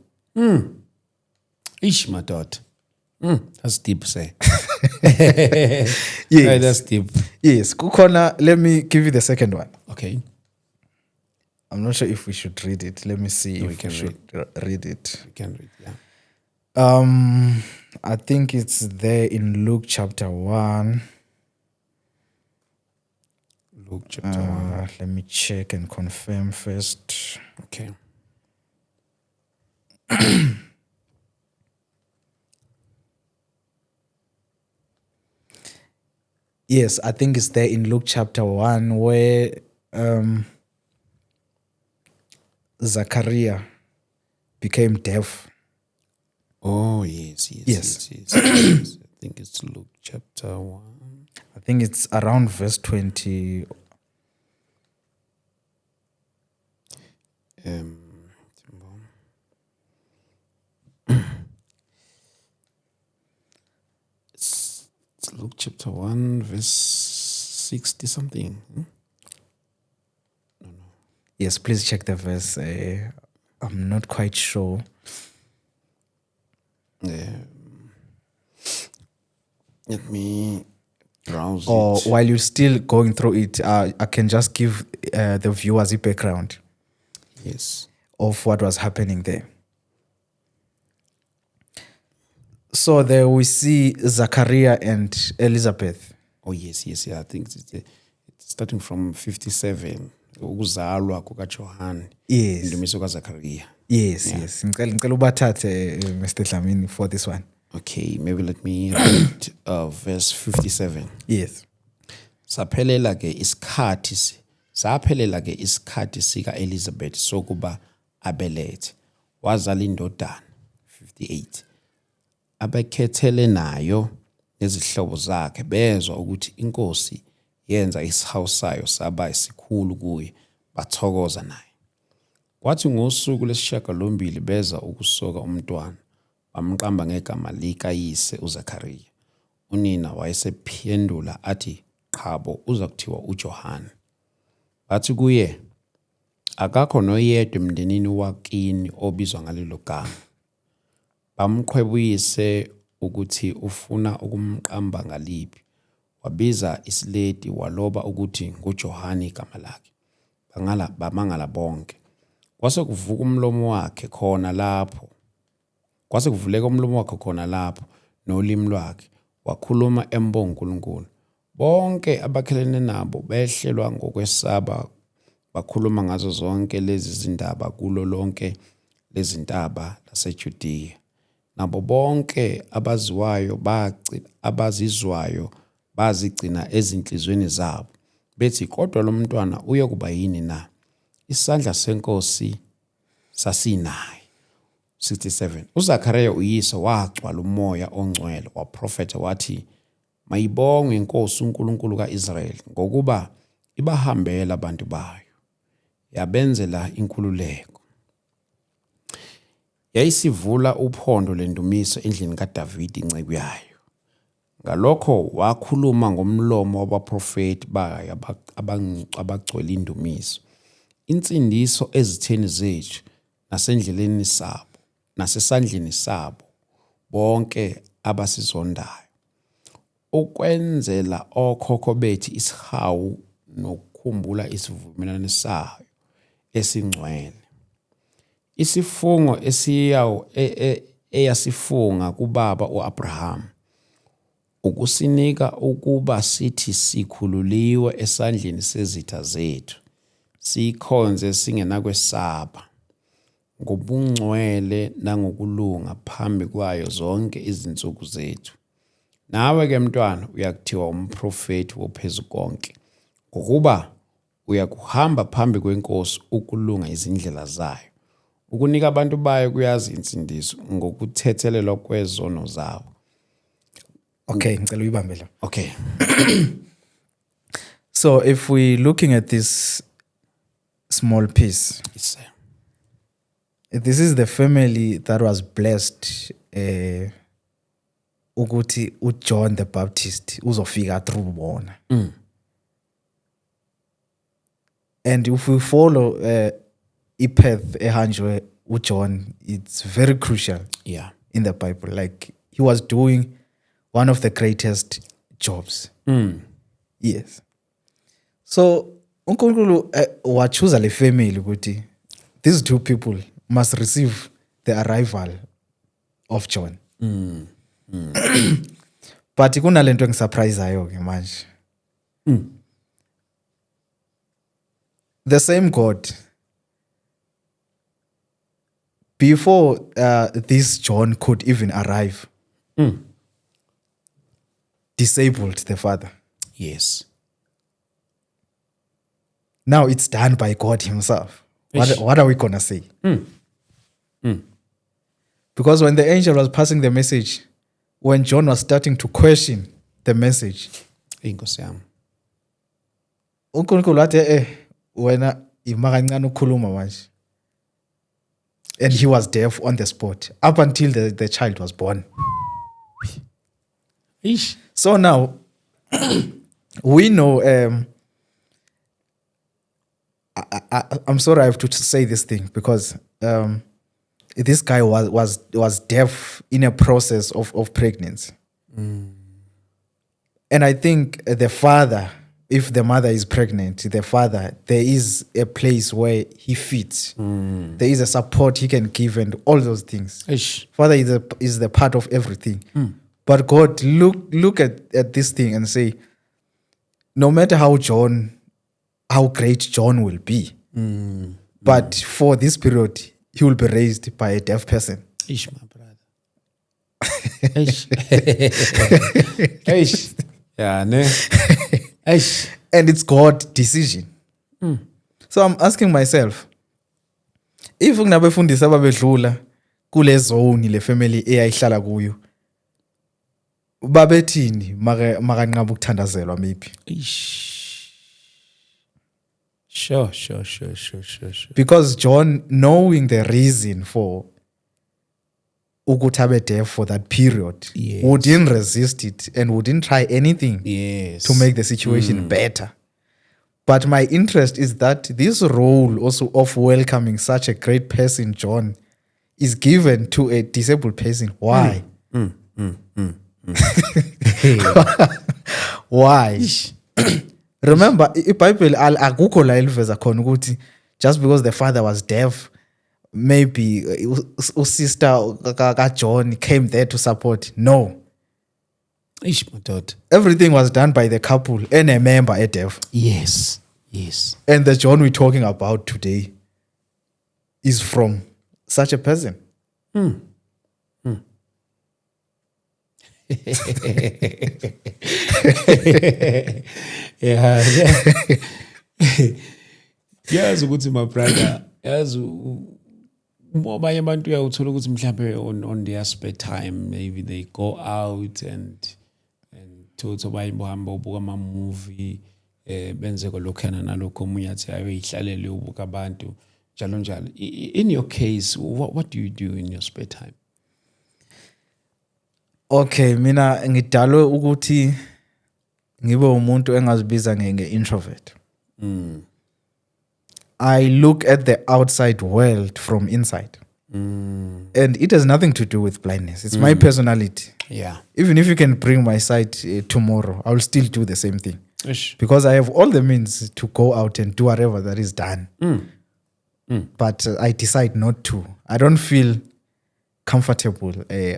Ish, my God. That's deep, say. Yes. That's deep. Yes. Kukhona, let me give you the second one. Okay. I'm not sure if we should read it. Let me see We if can we should read it. You can read, yeah. I think it's there in Luke chapter 1. Luke chapter 1. Let me check and confirm first. Okay. Yes, I think it's there in Luke chapter 1 where Zachariah became deaf. Oh, yes. Yes. Yes. I think it's Luke chapter 1. I think it's around verse 20. Luke chapter 1, verse 60 something. Yes, please check the verse. I'm not quite sure. Let me browse Or it. while you're still going through it, I can just give the viewers a background Yes. of what was happening there. So there we see Zachariah and Elizabeth. Oh, yes. I think it's starting from 57. Ukuzalwa kukaJohane. Yes. Indumiso kaZachariah. Yes. Ngicela ubathathe Mr. Dlamini for this one. Okay, maybe let me read verse 57. Yes. Saphelela ke isikhathi sika Elizabeth sokuba abelethe. Wazala indodana 58. Abekhethele nayo nezihlobo zakhe bezwa ukuthi inkosi yenza isihawu sayo saba isikhulu kuye, bathokoza naye. Kwathi ngosuku lesishiyagalombili beza ukusoka umntwana, bamqamba ngegama likayise uZachariya. Unina wayesephendula athi, qhabo uza kuthiwa uJohane. Bathi kuye, akakho noyedwa emndenini wakini obizwa ngalelo gama. Bamqhwebuyise ukuthi ufuna ukumqamba ngaliphi. Wabiza isileti waloba ukuthi nguJohane igama lakhe. Bamangala bonke. Kwase kuvuleka umlomo wakhe khona lapho nolimi lwakhe wakhuluma embonga uNkulunkulu. Bonke abakhelene nabo behlelwa ngokwesaba, bakhuluma ngazo zonke lezi zindaba kulo lonke lezintaba laseJudiya. Nabo bonke abazizwayo bazigcina ezinhlizweni zabo, bethi kodwa lo mntwana uyokuba yini na? Isandla senkosi sasinaye. 67. uZachariya uyise wagcwala umoya ongcwele, waprofetha wathi, mayibongwe inkosi uNkulunkulu kaIsrayeli ngokuba ibahambela abantu bayo, yabenzela inkululeko. Yayisivula uphondo lendumiso endlini kaDavide inceku yayo. Ngalokho wakhuluma ngomlomo wabaprofeti bayo abagcwele indumiso. Insindiso ezitheni zethu nasendleleni sabo, nasesandleni sabo bonke abasizondayo. Ukwenzela okhokho bethu isihawu nokukhumbula isivumelwano sayo esingcwele. Isifungo eyasifunga kubaba uAbraham, ukusinika ukuba sithi sikhululiwe esandleni sezitha zethu, sikhonze singenakwesaba, ngobungcwele nangokulunga phambi kwayo zonke izinsuku zethu. Nawe ke mntwana uyakuthiwa umprofeti wophezukonke, ngokuba uyakuhamba phambi kwenkosi ukulunga izindlela zayo, ukunika abantu bayo kuyazi insindiso ngokuthethelelwa kwezono zabo. Okay, ngicela uyibambe la. Okay. So if we looking at this small piece, Yes, sir. this is the family that was blessed ukuthi uJohn the Baptist uzofika through bona. And if we follow ipath ehanjwe uJohn, it's very crucial in the Bible. Like he was doing one of the greatest jobs. Yes. So uNkulunkulu wachuza le family ukuthi these two people must receive the arrival of John. But kunalento engisurpriseayo ke manje. The same God, before this John could even arrive, disabled the father. Yes. Now it's done by God himself. What are we going to say? Because when the angel was passing the message, when John was starting to question the message, Inkosi yami. uNkulunkulu wathi wena ima kancane ukukhuluma manje. And he was deaf on the spot up until the child was born. Ish. So now we know. I'm sorry, I have to say this thing because this guy was deaf in a process of pregnancy, and I think the father, if the mother is pregnant, the father, there is a place where he fits. There is a support he can give and all those things. Ish. Father is the part of everything. But God look at this thing and say, no matter how great John will be, but for this period, he will be raised by a deaf person. Ish, my brother. Ish. Ish. Yeah, ne? Ish. And it's God's decision. So I'm asking myself, if kunabefundisi ababedlula kule zone le family eyayihlala kuyo, babethini makanqaba ukuthandazelwa maybe. Ish. Sure. Because John, knowing the reason for ukuthi abe deaf for that period, Yes. wouldn't resist it and wouldn't try anything Yes. to make the situation better. But my interest is that this role also of welcoming such a great person, John, is given to a disabled person. Why? Why? Remember, iBhayibheli akukho la eliveza khona ukuthi just because the father was deaf, maybe sister John came there to support. No. Ish, my daughter. Everything was done by the couple and a member at deaf. Yes. And the John we're talking about today is from such a person. Yeah. Yazi ukuthi my brother, yazi abanye abantu uyawuthola ukuthi mhlambe on their spare time maybe they go out and thothi bayihamba ubuka ama movie benze lokho nalokho omunye athi ayoyihlalele ubuka abantu njalo. In your case, what do you do in your spare time? Okay, mina ngidalwe ukuthi ngibe umuntu engazibiza nge-introvert. I look at the outside world from inside. And it has nothing to do with blindness. It's my personality. Yeah. Even if you can bring my sight tomorrow, I will still do the same thing. Ish. Because I have all the means to go out and do whatever that is done. But I decide not to. I don't feel comfortable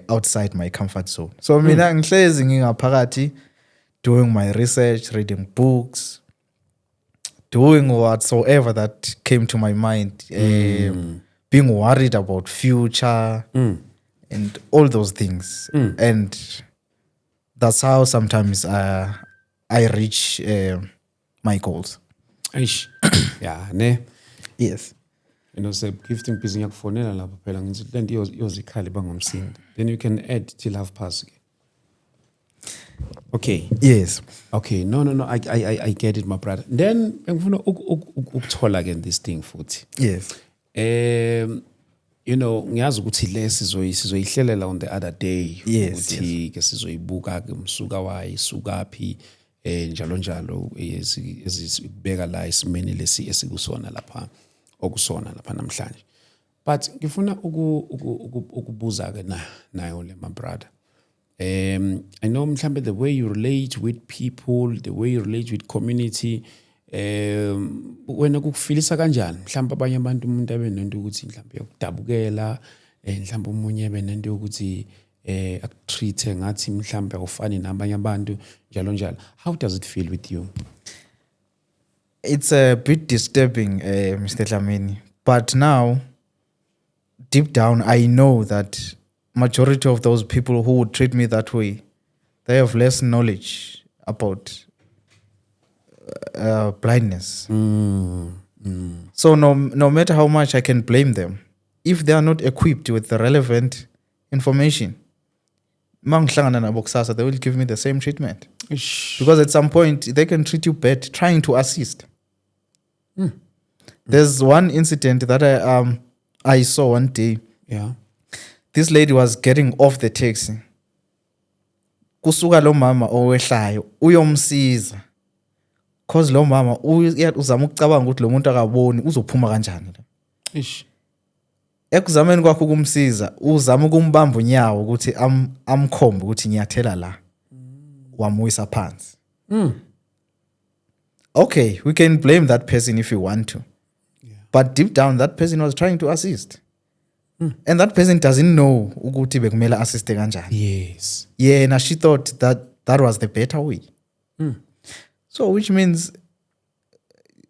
outside my comfort zone. So mina ngihlezi ngingaphakathi doing my research, reading books, doing whatsoever that came to my mind, being worried about future and all those things. And that's how sometimes I reach my goals. Ish. Yeah, ne? Yes. You know, say gifting busy ngiyakufonela lapha phela ngithi lento iyozikhali bangomsindo. Then you can add till half past. Okay. Yes. Okay. No. I get it, my brother. Then ngifuna ukuthola again this thing futhi. Yes. You know, ngiyazi ukuthi le sizoyihlelela on the other day. Yes. Ukuthi ke sizoyibuka ke umsuka wayi sukaphi njalo ezibeka la isimeni lesi esikusona lapha okusona lapha namhlanje. But ngifuna ukubuza ke nayo le my brother. I know mhlambe the way you relate with people, the way you relate with community, wena kukufilisa kanjani? Mhlambe abanye abantu umuntu abe nento ukuthi mhlambe yakudabukela, mhlambe umunye abe nento ukuthi akutreat ngathi mhlambe awufani nabanye abantu njalo. How does it feel with you? It's a bit disturbing, Mr. Dlamini. But now, deep down, I know that majority of those people who would treat me that way, they have less knowledge about blindness. So no matter how much I can blame them, if they are not equipped with the relevant information, mangihlangana nabo kusasa, they will give me the same treatment. Because at some point, they can treat you bad, trying to assist. There's one incident that I saw one day. Yeah. This lady was getting off the taxi. kusuka lo mama owehlayo uyomsiza cause lo mama uzama ukucabanga ukuthi lo muntu akaboni uzophuma kanjani la. Ish. Ekuzameni kwakho ukumsiza uzama ukumbamba unyawo ukuthi amkhombe ukuthi ngiyathela la. Wamuyisa phansi. Okay, we can blame that person if you want to. Yeah. But deep down that person was trying to assist. And that person doesn't know ukuthi bekumela assiste kanjani. Yes. Yeah, and she thought that was the better way. So which means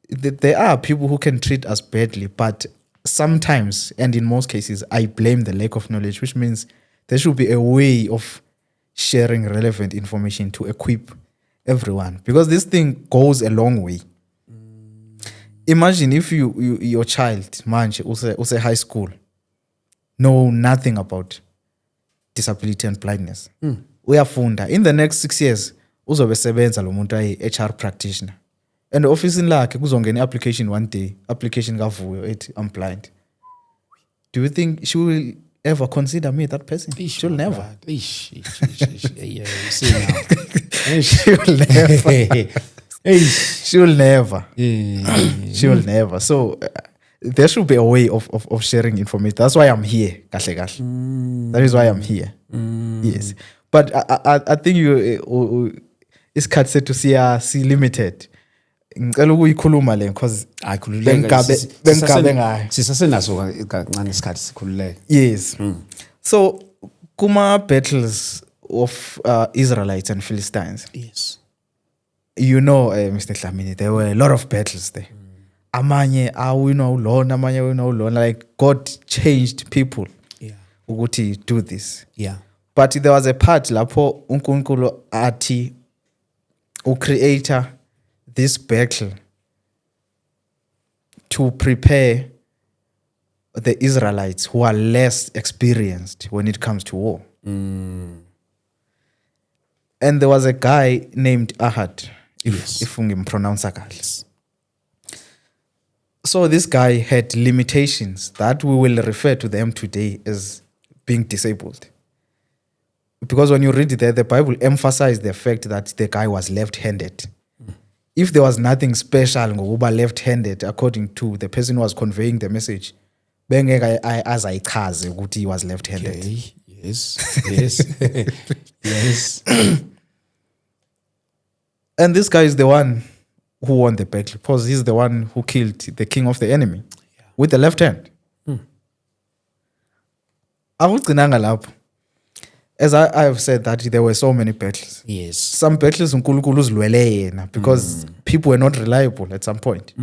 that there are people who can treat us badly, but sometimes, and in most cases, I blame the lack of knowledge, which means there should be a way of sharing relevant information to equip everyone, because this thing goes a long way. Imagine if your child, manje, use high school, know nothing about disability and blindness. Uyafunda. In the next 6 years, uzobe sebenza lo muntu HR practitioner. And office lakhe kuzongena application one day, application kavuyo ethi I'm blind. Do you think she will ever consider me that person? She'll never. Yeah, you see now. She'll never. She'll never. She'll never. So there should be a way of sharing information. That's why I'm here. That is why I'm here. Yes. But I think it's cut set to see limited. Ngicela ukuyikhuluma le because bengabe ngayo sisasenaso kancane isikhathi sikhululeke. Yes. So kuma battles of Israelites and Philistines. Yes. You know, Mr. Dlamini, there were a lot of battles there. Amanye awina ulona, amanye awina ulona. Like God changed people. Yeah. Ukuthi do this. Yeah. But there was a part lapho uNkulunkulu athi ucreator this battle to prepare the Israelites who are less experienced when it comes to war. And there was a guy named Ahad, if pronounce kahle. So this guy had limitations that we will refer to them today as being disabled. Because when you read it, the Bible emphasized the fact that the guy was left-handed. If there was nothing special ngokuba left-handed, according to the person who was conveying the message, bengeke azayichaze ukuthi he was left-handed. Okay. Yes. Yes. And this guy is the one who won the battle, because he's the one who killed the king of the enemy with the left hand. Akugcinanga lapho. As I have said that there were so many battles. Yes. Some battles uNkulunkulu uzilwele yena because people were not reliable at some point.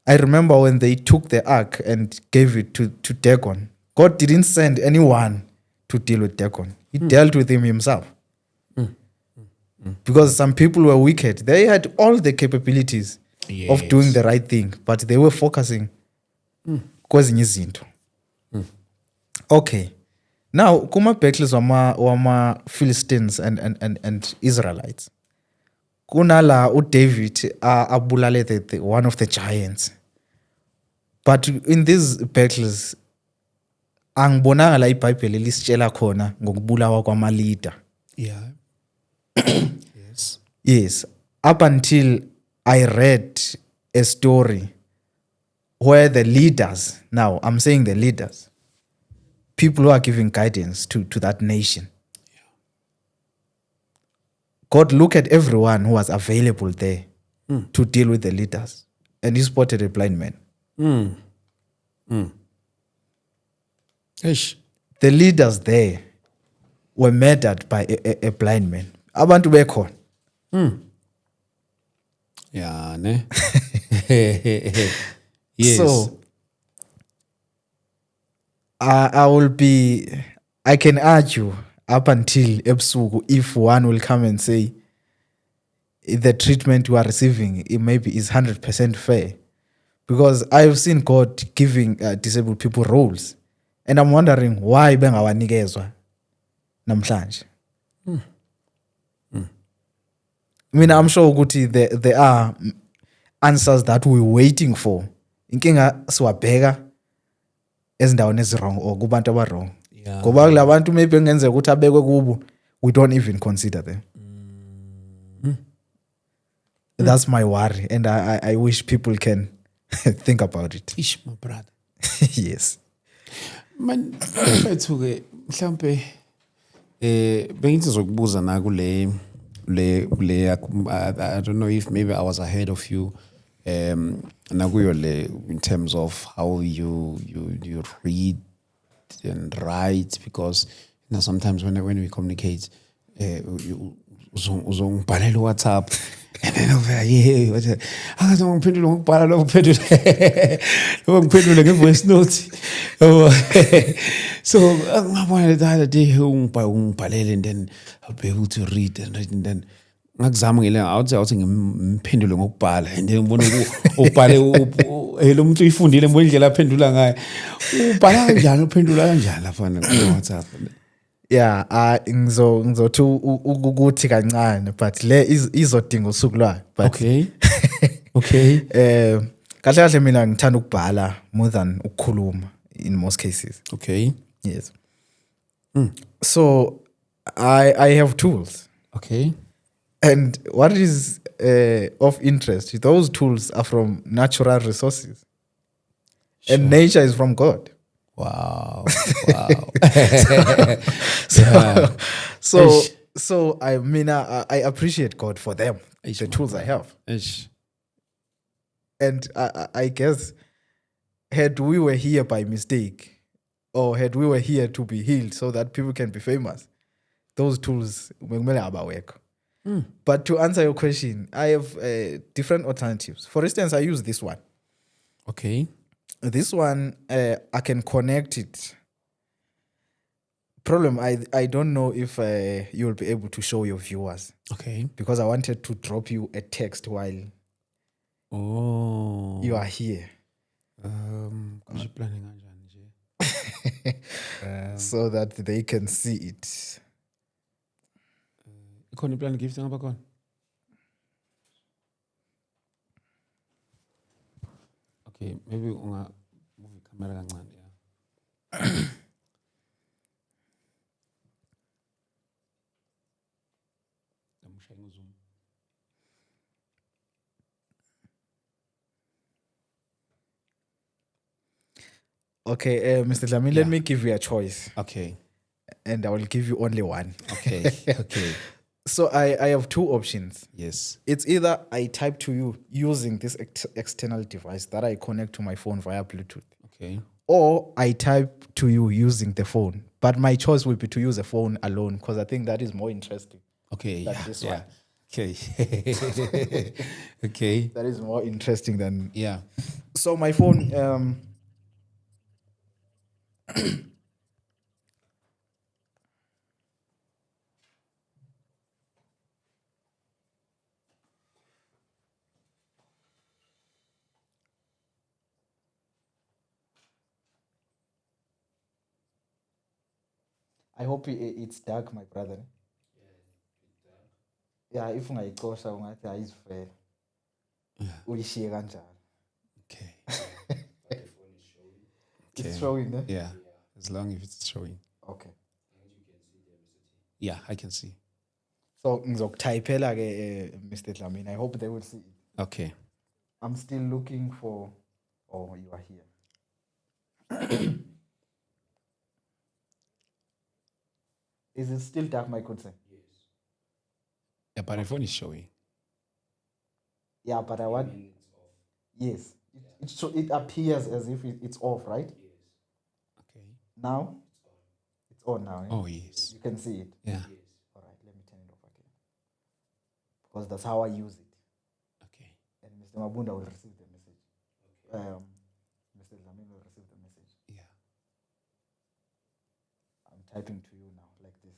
I remember when they took the ark and gave it to Dagon. God didn't send anyone to deal with Dagon. He dealt with him himself. Because some people were wicked. They had all the capabilities of doing the right thing, but they were focusing kwezinye izinto. Okay. Now, kuma battles wama Philistines and Israelites. Kunala David abulale one of the giants. But in these battles, angibonanga la iBhayibheli lisitshela khona ngokubulawa kwama leader. Yeah. Yes. Yes. Up until I read a story where the leaders, now I'm saying the leaders, people who are giving guidance to that nation. Yeah. God looked at everyone who was available there to deal with the leaders, and he spotted a blind man. The leaders there were murdered by a blind man. Abantu bekhona. Yeah, ne? Yes. So I can argue up until ebusuku if one will come and say the treatment you are receiving, it maybe is 100% fair. Because I've seen God giving disabled people roles. And I'm wondering why bengawanikezwa namhlanje. I mean, I'm sure ukuthi there are answers that we're waiting for. Inkinga siwabheka ezindaweni ezirong or kubantu abarong. Ngoba kulabantu maybe engenzeka ukuthi abekwe kubo we don't even consider them. That's my worry, and I wish people can think about it. Ish, my brother. Yes. Man, mfethu ke mhlambe bengithi zokubuza na kule I don't know if maybe I was ahead of you nakuyo le in terms of how you read and write, because sometimes when we communicate uzongibhalela WhatsApp and then over yeah akazongiphendula ngokubhala ngiphendule nge-voice note. So ngabona the other day ungibhalele, and then I'll be able to read and then ngakuzama awuthi ngimphendule ngokubhala, and then ngibona ubhale lo muntu uyifundile mbona indlela aphendula ngayo. Ubhala kanjani, uphendula kanjani afana ku-WhatsApp? Yeah, ngizothi ukuthi kancane, but le izodinga usuku lwayo. Okay. Okay. Kahle mina ngithanda ukubhala more than ukukhuluma in most cases. Okay. Yes. So I have tools. Okay. And what is of interest, those tools are from natural resources. Sure. And nature is from God. Wow. So I mean, I appreciate God for them, the tools I have. And I guess, had we were here by mistake, or had we were here to be healed so that people can be famous, those tools are work. But to answer your question, I have different alternatives. For instance, I use this one. Okay. This one, I can connect it. Problem, I don't know if you'll be able to show your viewers. Okay. Because I wanted to drop you a text while you are here. So that they can see it. Okay, maybe move camera kancane, yeah. Okay, Mr. Dlamini, let me give you a choice. Okay. And I will give you only one. Okay. Okay. So I have two options. Yes. It's either I type to you using this external device that I connect to my phone via Bluetooth. Okay. Or I type to you using the phone. But my choice will be to use a phone alone, because I think that is more interesting. Okay. Than this one. Okay. Okay. That is more interesting than... Yeah. So my phone... I hope it's dark, my brother. Yeah, if ungayixosha ungathi ayizivele. Uyishiye kanjani. Okay. It's showing, eh? Yeah. As long as it's showing. Okay. Yeah, I can see. So ngizokutypela ke Mr. Dlamini. I hope they will see it. Okay. I'm still looking for... Oh, you are here. Is it still dark, my concern? Yes. Yeah, but the phone is showing. Yeah, but I want... Yes. It appears as if it's off, right? Yes. Okay. Now? It's on now. Eh? Oh, yes. You can see it? Yeah. Yes. All right, let me turn it off again. Because that's how I use it. Okay. And Mr. Mabunda will receive the message. Okay. Mr. Dlamini will receive the message. Yeah. I'm typing to you now, like this.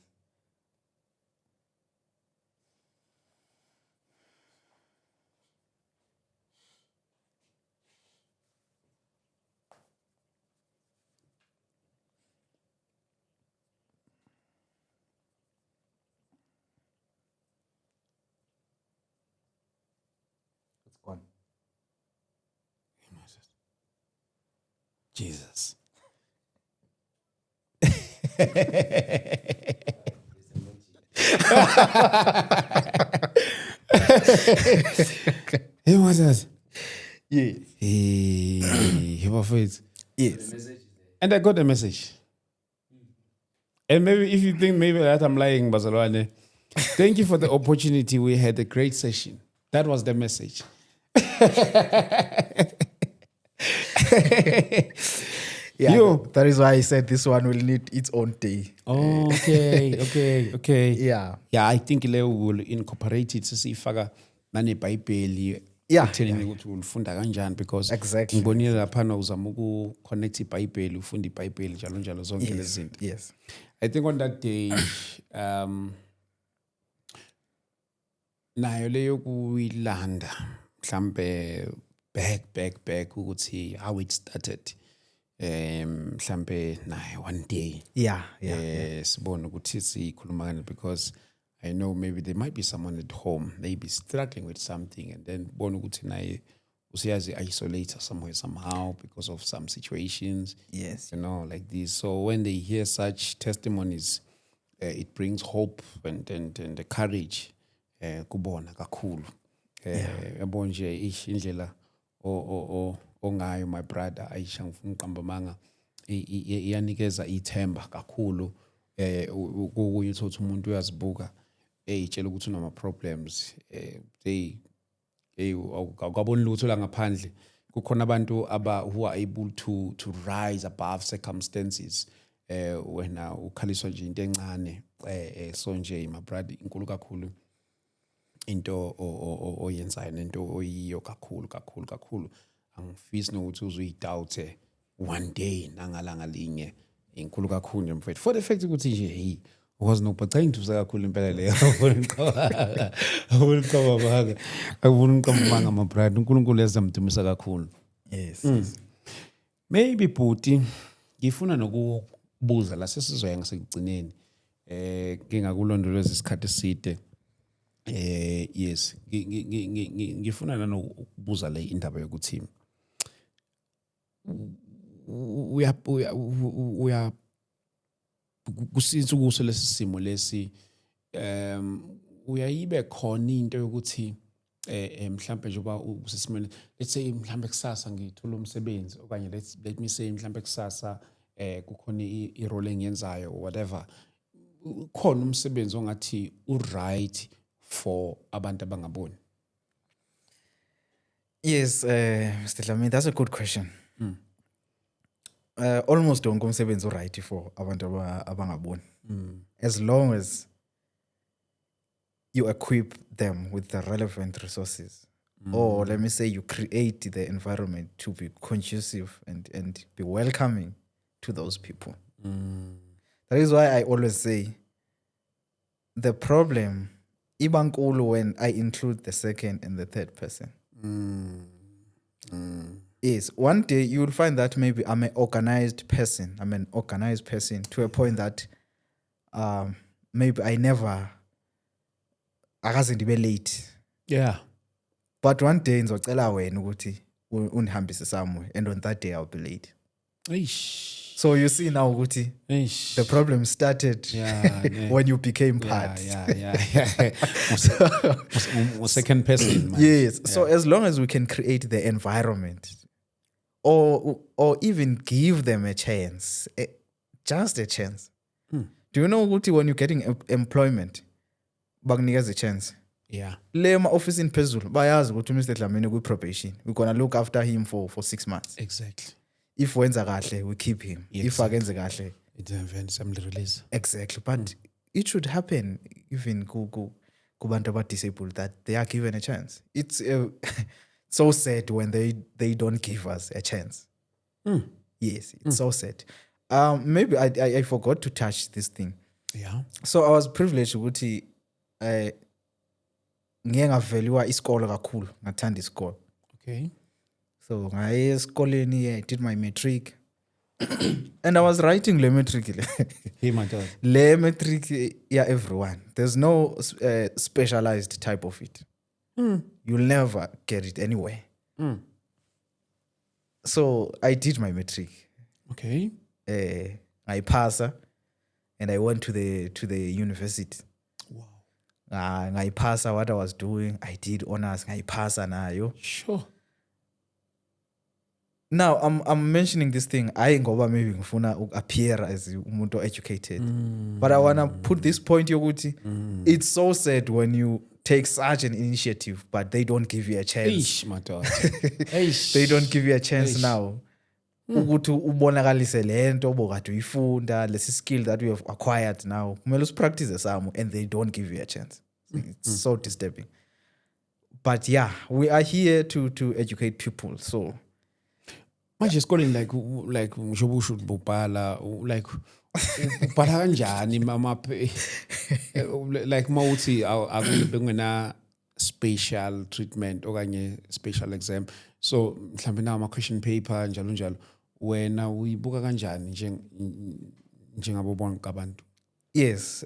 It's gone. Jesus. Hey, what's that? Yes. Hey, bafowethu. Yes. And I got a message. And maybe if you think maybe that I'm lying, Bazalwane, thank you for the opportunity. We had a great session. That was the message. Yeah, Yo. that is why I said this one will need its own day. Oh, okay. Yeah. Yeah, I think Leo will incorporate it sisifaka nanebhayibheli Yeah, ekuthenini ukuthi ulifunda kanjani because Exactly. ngibonile laphana uzama uku-connect ibhayibheli ufunda ibhayibheli njalo zonke lezi zinto. Yes. I think on that day nayo leyo kuyilanda mhlambe back ukuthi how it started mhlambe nayo one day Yeah. sibone ukuthi sikhuluma ngani because I know maybe there might be someone at home maybe struggling with something and then bone ukuthi naye usiyazi isolate somewhere somehow because of some situations. Yes. You know, like this. So when they hear such testimonies, it brings hope and the courage. Kubona kakhulu. Yabo nje indlela ongayo my brother Aisha ngifuna uqamba manga iyanikeza ithemba kakhulu ukuthi umuntu uyazibuka etshela ukuthi unama problems awukaboni lutho la ngaphandle kukhona abantu who are able to rise above circumstances wena ukhaliswa nje into encane so nje my brother inkulu kakhulu into oyenzayo nento oyiyo kakhulu angifisi nokuthi uzuyidoubt one day nangalanga linye inkulu kakhulu nje mfethu for the fact ukuthi nje hey ukwazi nokubhaca induza kakhulu impela leyo akubona uqamba my brother uNkulunkulu yazamdumisa kakhulu. Yes. Maybe bhuti ngifuna nokubuza la sesizoya ngasekugcineni ngingakulondoloza isikhathi eside yes ngifuna nanokubuza le indaba yokuthi uya kusince kuso lesi simo lesi uyayibe khona into yokuthi mhlambe njengoba usesimene let's say mhlambe kusasa ngithola umsebenzi okanye let me say mhlambe kusasa kukhona irole engiyenzayo whatever khona umsebenzi ongathi uright for abantu abangaboni. Yes, Mr. Dlamini, that's a good question. Almost wonke umsebenzi right for abantu abangaboni. As long as you equip them with the relevant resources, or let me say you create the environment to be conducive and be welcoming to those people. That is why I always say the problem ibankulu when I include the second and the third person. Yes, one day you will find that maybe I'm an organized person. I'm an organized person to a point that maybe I wasn't even late. Yeah. But one day ngizocela wena ukuthi unihambise somewhere and on that day I'll be late. Eish. So you see now ukuthi the problem started when you became part. Yeah. Second person. Man. Yes. Yeah. So as long as we can create the environment or even give them a chance, just a chance. Do you know ukuthi when you're getting employment, bakunikeza a chance? Yeah. Lema office in phezulu bayazi ukuthi Mr. Dlamini ku probation. We're going to look after him for 6 months. Exactly. If wenza kahle, we keep him. Yeah, if agenze kahle, it's release. Exactly. But it should happen even kubantu aba disabled that they are given a chance. It's so sad when they don't give us a chance. Yes, it's so sad. Maybe I forgot to touch this thing. Yeah. So I was privileged ukuthi ngeke ngavalue isikole kakhulu, ngathanda isikole. Okay. So ngaye esikoleni I did my matric. And I was writing le matric. Hey my dad. Le matric yeah everyone. There's no specialized type of it. You'll never get it anywhere. So I did my matric. Okay. I passed and I went to the university. Wow. ngayiphasa what I was doing. I did honors, ngayiphasa nayo. Sure. Now I'm mentioning this thing. I ngoba maybe ngifuna appear as umuntu educated, but I wanna put this point yokuthi it's so sad when you take such an initiative, but they don't give you a chance. Eish, my daughter. They don't give you a chance now. Ukuthi ubonakalise lento obokade uyifunda, lesi skill that you have acquired now. Kumele usipractice some, and they don't give you a chance. It's so disturbing. But yeah, we are here to educate people. So manje esikoleni like ngisho usho ubhala like ubhala kanjani mama like mawuthi akungena special treatment okanye special exam, so mhlambe na ama question paper njalo njalo wena uyibuka kanjani njengabo bonke abantu? yes,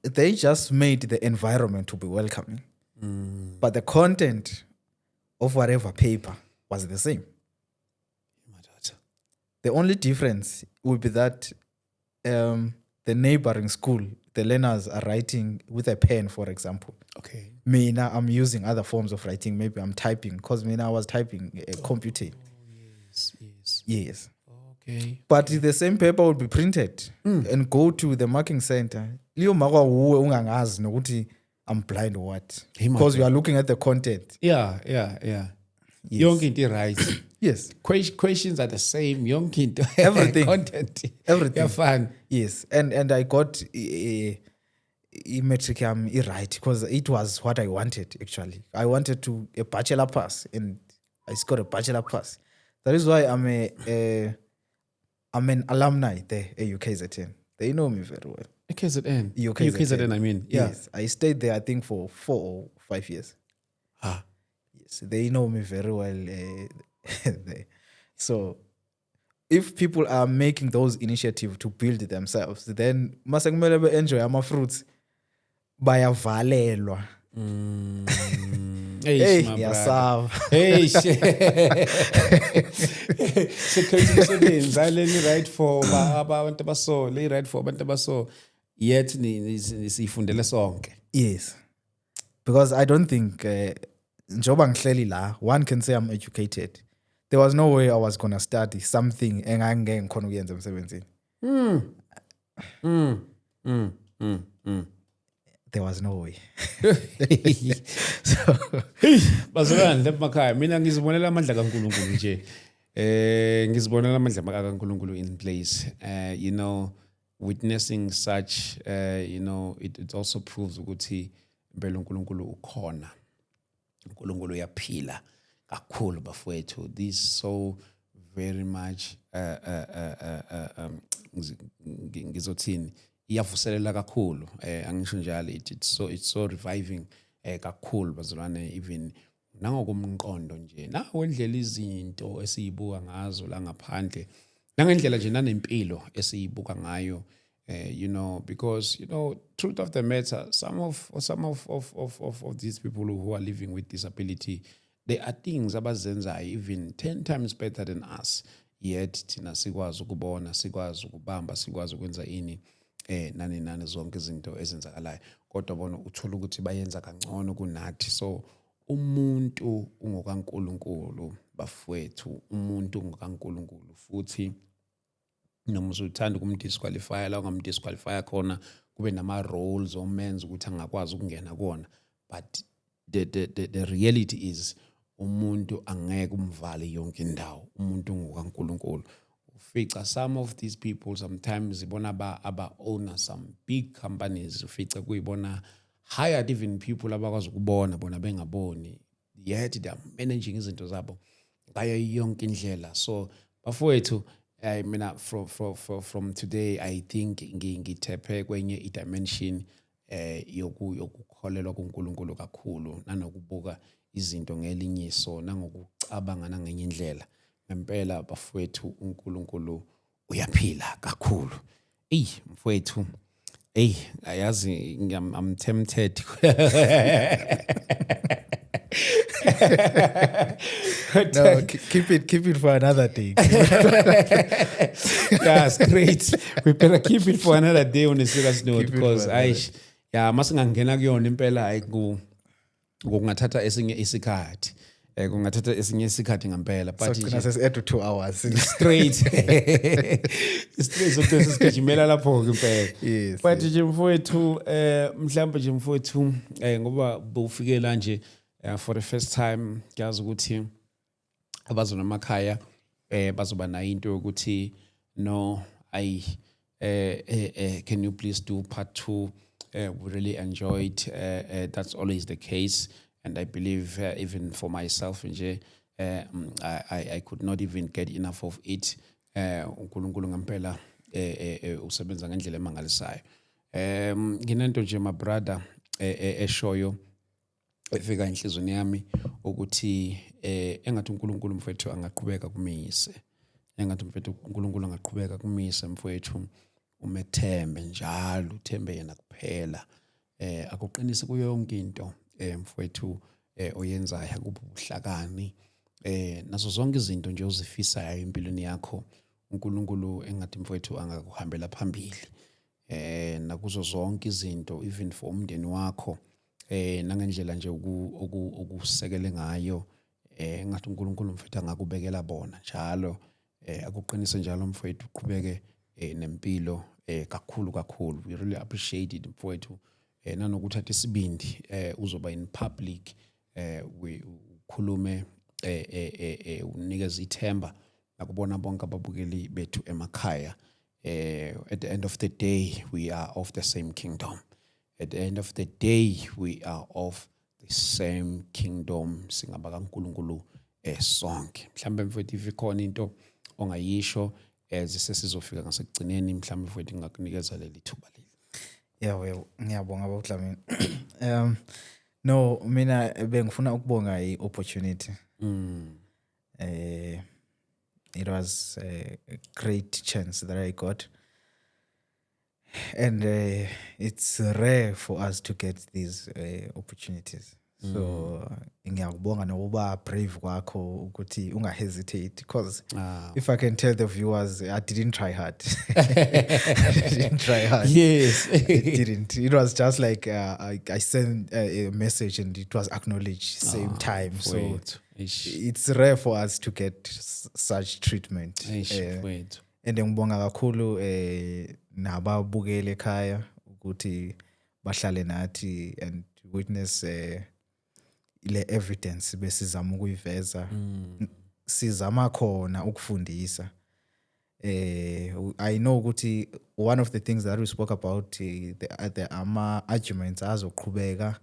they just made the environment to be welcoming, but the content of whatever paper was the same. The only difference would be that the neighboring school, the learners are writing with a pen, for example. Okay. Me now, I'm using other forms of writing. Maybe I'm typing, because me now I was typing a computer. Yes. Okay. But the same paper would be printed and go to the marking center. Leo makwa uwe ungangazi nokuthi I'm blind or what? Because we are looking at the content. Yeah. Yes. Yonke into right. Yes. Questions are the same. Yonke into Everything. Content. Everything. Yeah, fun. Yes. And I got a metric right because it was what I wanted actually. I wanted to a bachelor pass and I scored a bachelor pass. That is why I'm an alumni there at UKZN. They know me very well. UKZN. UKZN, I mean. Yeah. Yes. I stayed there I think for 4 or 5 years. Yes, they know me very well there. So if people are making those initiatives to build themselves, then masekumele be enjoy ama fruits bayavalelwa. Hey, yasava. Hey, security settings aleni right for abantu abaso, le right for abantu abaso, yet nisifundele sonke. Yes. Because I don't think njoba ngihleli la, one can say I'm educated. There was no way I was going to study something engangeke ngikhona ukuyenza emsebenzini. There was no way. So bazalwane lapha mina ngizibonela amandla kaNkulunkulu nje. Ngizibonela amandla kaNkulunkulu in place. You know, witnessing such you know, it also proves ukuthi impela uNkulunkulu ukhona. uNkulunkulu uyaphila kakhulu bafowethu. This so very much ngizothini iyavuselela kakhulu, angisho njalo it's so reviving kakhulu bazalwane, even nangokomqondo nje nawo indlela izinto esiyibuka ngazo la ngaphandle nangendlela nje nanempilo esiyibuka ngayo. You know, because you know, truth of the matter, some of these people who are living with disability, there are things abazenzayo even 10 times better than us. Yet thina sikwazi ukubona, sikwazi ukubamba, sikwazi ukwenza ini nani zonke izinto ezenzakalayo, kodwa bona uthola ukuthi bayenza kangcono kunathi. So umuntu ungokaNkulunkulu bafowethu, umuntu ungokaNkulunkulu, futhi noma usuthanda ukumdisqualify la ungamdisqualify khona kube nama roles omenza ukuthi angakwazi ukungena kona, but the reality is umuntu angeke umvale yonke indawo, umuntu ngokaNkulunkulu. Ufica some of these people sometimes ibona aba owner some big companies, ufica kuyibona hired even people abakwazi ukubona bona bengaboni, yet they are managing izinto zabo ngayo yonke indlela. So bafowethu, I mean, from today, I think ngithephe kwenye i-dimension yokukholelwa kuNkulunkulu kakhulu, nanokubuka izinto ngelinyiso, nangokucabanga nangenye indlela. Ngempela bafowethu uNkulunkulu uyaphila kakhulu. Mfowethu, ayazi I'm tempted. No, keep it for another day. That's great. We better keep it for another day on a serious note, because ya masingangena kuyona impela hayi kungathatha esinye isikhathi kungathatha esinye isikhathi ngempela So but gcina sesi-add 2 hours. straight sokuthi sigijimela lapho ke impela Yes, but nje mfowethu mhlawumbe nje mfowethu ngoba bowufikela nje for the first time ngiyazi ukuthi abazona emakhaya bazoba nayo into yokuthi no can you please do part 2. We really enjoyed that's always the case, and I believe even for myself nje I could not even get enough of it. uNkulunkulu ngempela usebenza ngendlela emangalisayo. Nginento nje my brother eshoyo efika enhlizweni yami ukuthi engathi uNkulunkulu mfowethu angaqhubeka kumise, engathi mfowethu uNkulunkulu angaqhubeka kumise mfowethu, umethembe njalo, uthembe yena kuphela, akuqinise kuyo yonke into mfowethu oyenzayo, akuphi ubuhlakani nazo zonke izinto nje ozifisayo empilweni yakho, uNkulunkulu engathi mfowethu angakuhambela phambili nakuzo zonke izinto, even for umndeni wakho nangendlela nje ukusekele ngayo, ngathi uNkulunkulu mfowethu angakubekela bona njalo, akuqinise njalo mfowethu, uqhubeke nempilo kakhulu. We really appreciate it mfowethu, nanokuthi athi isibindi uzoba in public we ukhulume unikeza ithemba nakubona bonke ababukeli bethu emakhaya. At the end of the day we are of the same kingdom. At the end of the day we are of the same kingdom, singaba kaNkulunkulu sonke. Mhlambe mfowethu if ikhona into ongayisho sesizofika ngasekugcineni, mhlambe mfowethu ngakunikeza leli thuba leli. Yeah, ngiyabonga babuDlamini. No, mina bengifuna ukubonga i-opportunity. It was a great chance that I got. And it's rare for us to get these opportunities. So ngiyakubonga nokuba brave kwakho ukuthi unga hesitate, because if I can tell the viewers, I didn't try hard. I didn't try hard. Yes. I didn't. It was just like I sent a message and it was acknowledged same time. So it's rare for us to get such treatment. And ngibonga kakhulu nababukele ekhaya ukuthi bahlale nathi and witness ile evidence besizama ukuyiveza, sizama khona ukufundisa. I know ukuthi one of the things that we spoke about the arguments azoqhubeka,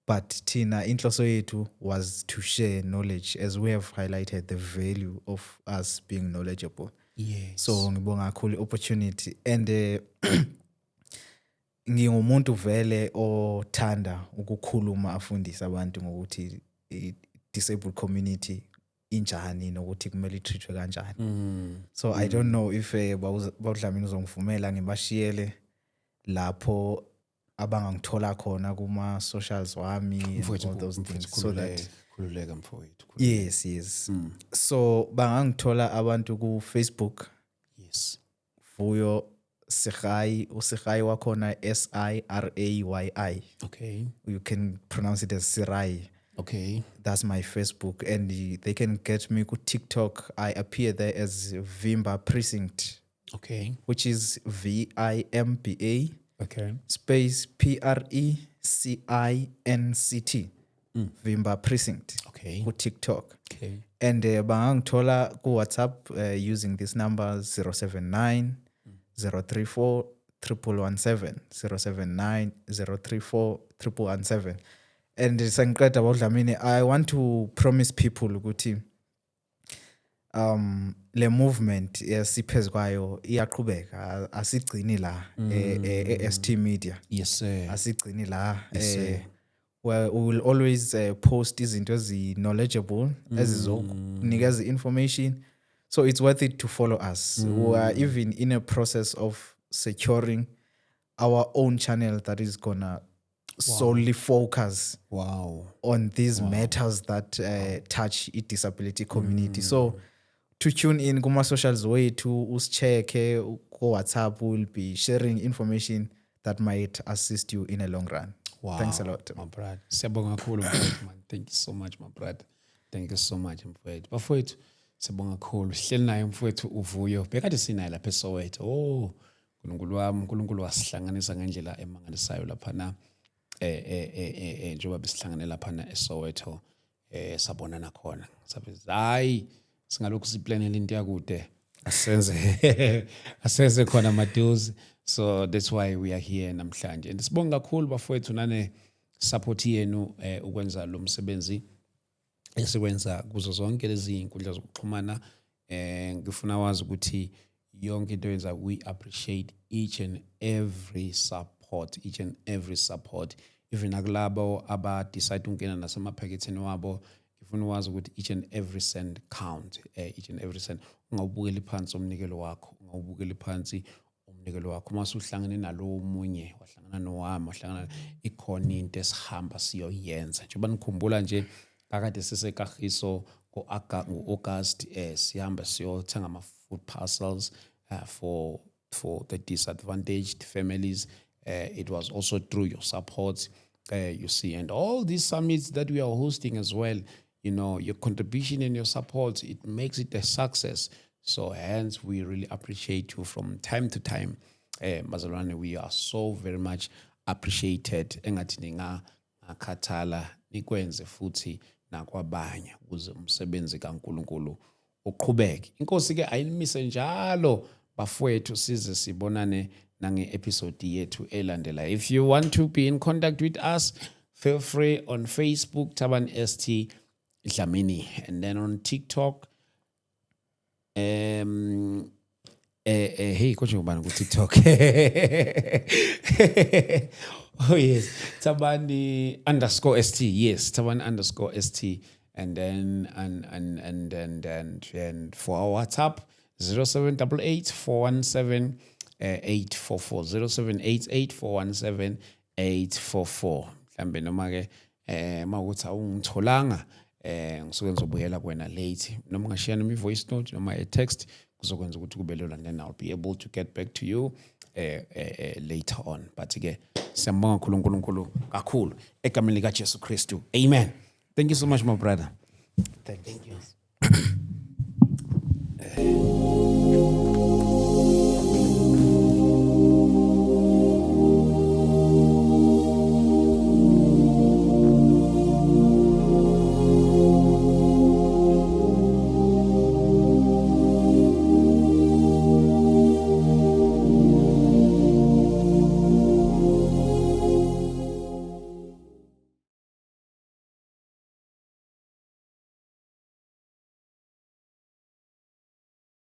but thina inhloso yethu was to share knowledge, as we have highlighted the value of us being knowledgeable. Yes. So ngibonga kakhulu opportunity, and ngingumuntu vele othanda ukukhuluma afundisa abantu ngokuthi disabled community injani nokuthi kumele itreatwe kanjani. So I don't know if babuDlamini uzongivumela ngibashiyele lapho abangangithola khona kuma socials wami and all those things, so that khululeka mfowethu. Yes. So bangangithola abantu ku Facebook. Yes. Vuyo Sirai, uSirai wakhona SIRAYI. Okay. You can pronounce it as Sirai. Okay. That's my Facebook, and they can get me ku TikTok. I appear there as Vimba Precinct. Okay. Which is VIMBA. Okay. Space PRECINCT. Vimba Precinct. Okay. Ku TikTok. Okay. And bangangithola ku WhatsApp using this number 079 034 117 079 034 117. And sengiqeda babuDlamini, I want to promise people ukuthi le movement yesiphezulu kwayo iyaqhubeka, asigcini la ST Media. Yes sir. Asigcini la. Yes, sir. Where we will always post izinto ezi-knowledgeable ezizokunikeza information. So it's worth it to follow us. We are even in a process of securing our own channel that is gonna solely focus on these matters that touch the disability community. So to tune in kuma socials wethu, usicheke ku WhatsApp, will be sharing information that might assist you in a long run. Wow. Thanks a lot. My brother. Siyabonga kakhulu mfowethu, man. Thank you so much, my brother. Thank you so much, mfowethu. Bafowethu, siyabonga kakhulu. Sihleli naye mfowethu uvuyo. Bekade sinaye lapha eSoweto. Oh, uNkulunkulu wami, uNkulunkulu wasihlanganisa ngendlela emangalisayo lapha na njengoba besihlangane lapha na eSoweto sabonana khona. Sabe hayi singalokhu siplanela into yakude. Asenze khona maduze. So that's why we are here namhlanje. And sibonga kakhulu bafowethu nane support yenu ukwenza lo msebenzi esikwenza kuzo zonke lezi inkundla zokuxhumana. Ngifuna wazi ukuthi yonke into yenza we appreciate each and every support, even akulabo aba decide ungena nasemaphaketheni wabo. Ngifuna wazi ukuthi each and every cent count, each and every cent. Ungawubukeli phansi umnikelo wakho, ungawubukeli phansi umnikelo wakho. Mase uhlangane nalo omunye, wahlangana nowami, wahlangana ikhona into esihamba siyoyenza. Njengoba nikhumbula nje kakade sisekagiso ngo-August sihamba siyothenga ama-food parcels for the disadvantaged families. It was also through your support, you see, and all these summits that we are hosting as well. You know, your contribution and your support, it makes it a success. So hence, we really appreciate you from time to time. Bazalwane, we are so very much appreciated. Engathi ningakhathala nikwenze futhi nakwabanye ukuze umsebenzi kaNkulunkulu uqhubeke. Inkosi ke ayinimise njalo bafowethu size sibonane nange-episode yethu elandela. If you want to be in contact with us, feel free on Facebook, Thabani ST Dlamini, and then on TikTok. Hey, coach, ngubani ku TikTok? Oh yes, Thabani _ST. Yes, Thabani _ST, and then and for our WhatsApp 0788 417 844 0788 417 844. Mhlambe noma ke mawukuthi awungitholanga ngisuke ngizobuyela kuwena late noma ungashare noma i-voice note noma a-text kuzokwenza ukuthi kube lula, and then I'll be able to get back to you later on. But ke siyambonga kakhulu uNkulunkulu kakhulu egameni likaJesu Kristu. Amen. Thank you so much, my brother. Thank you.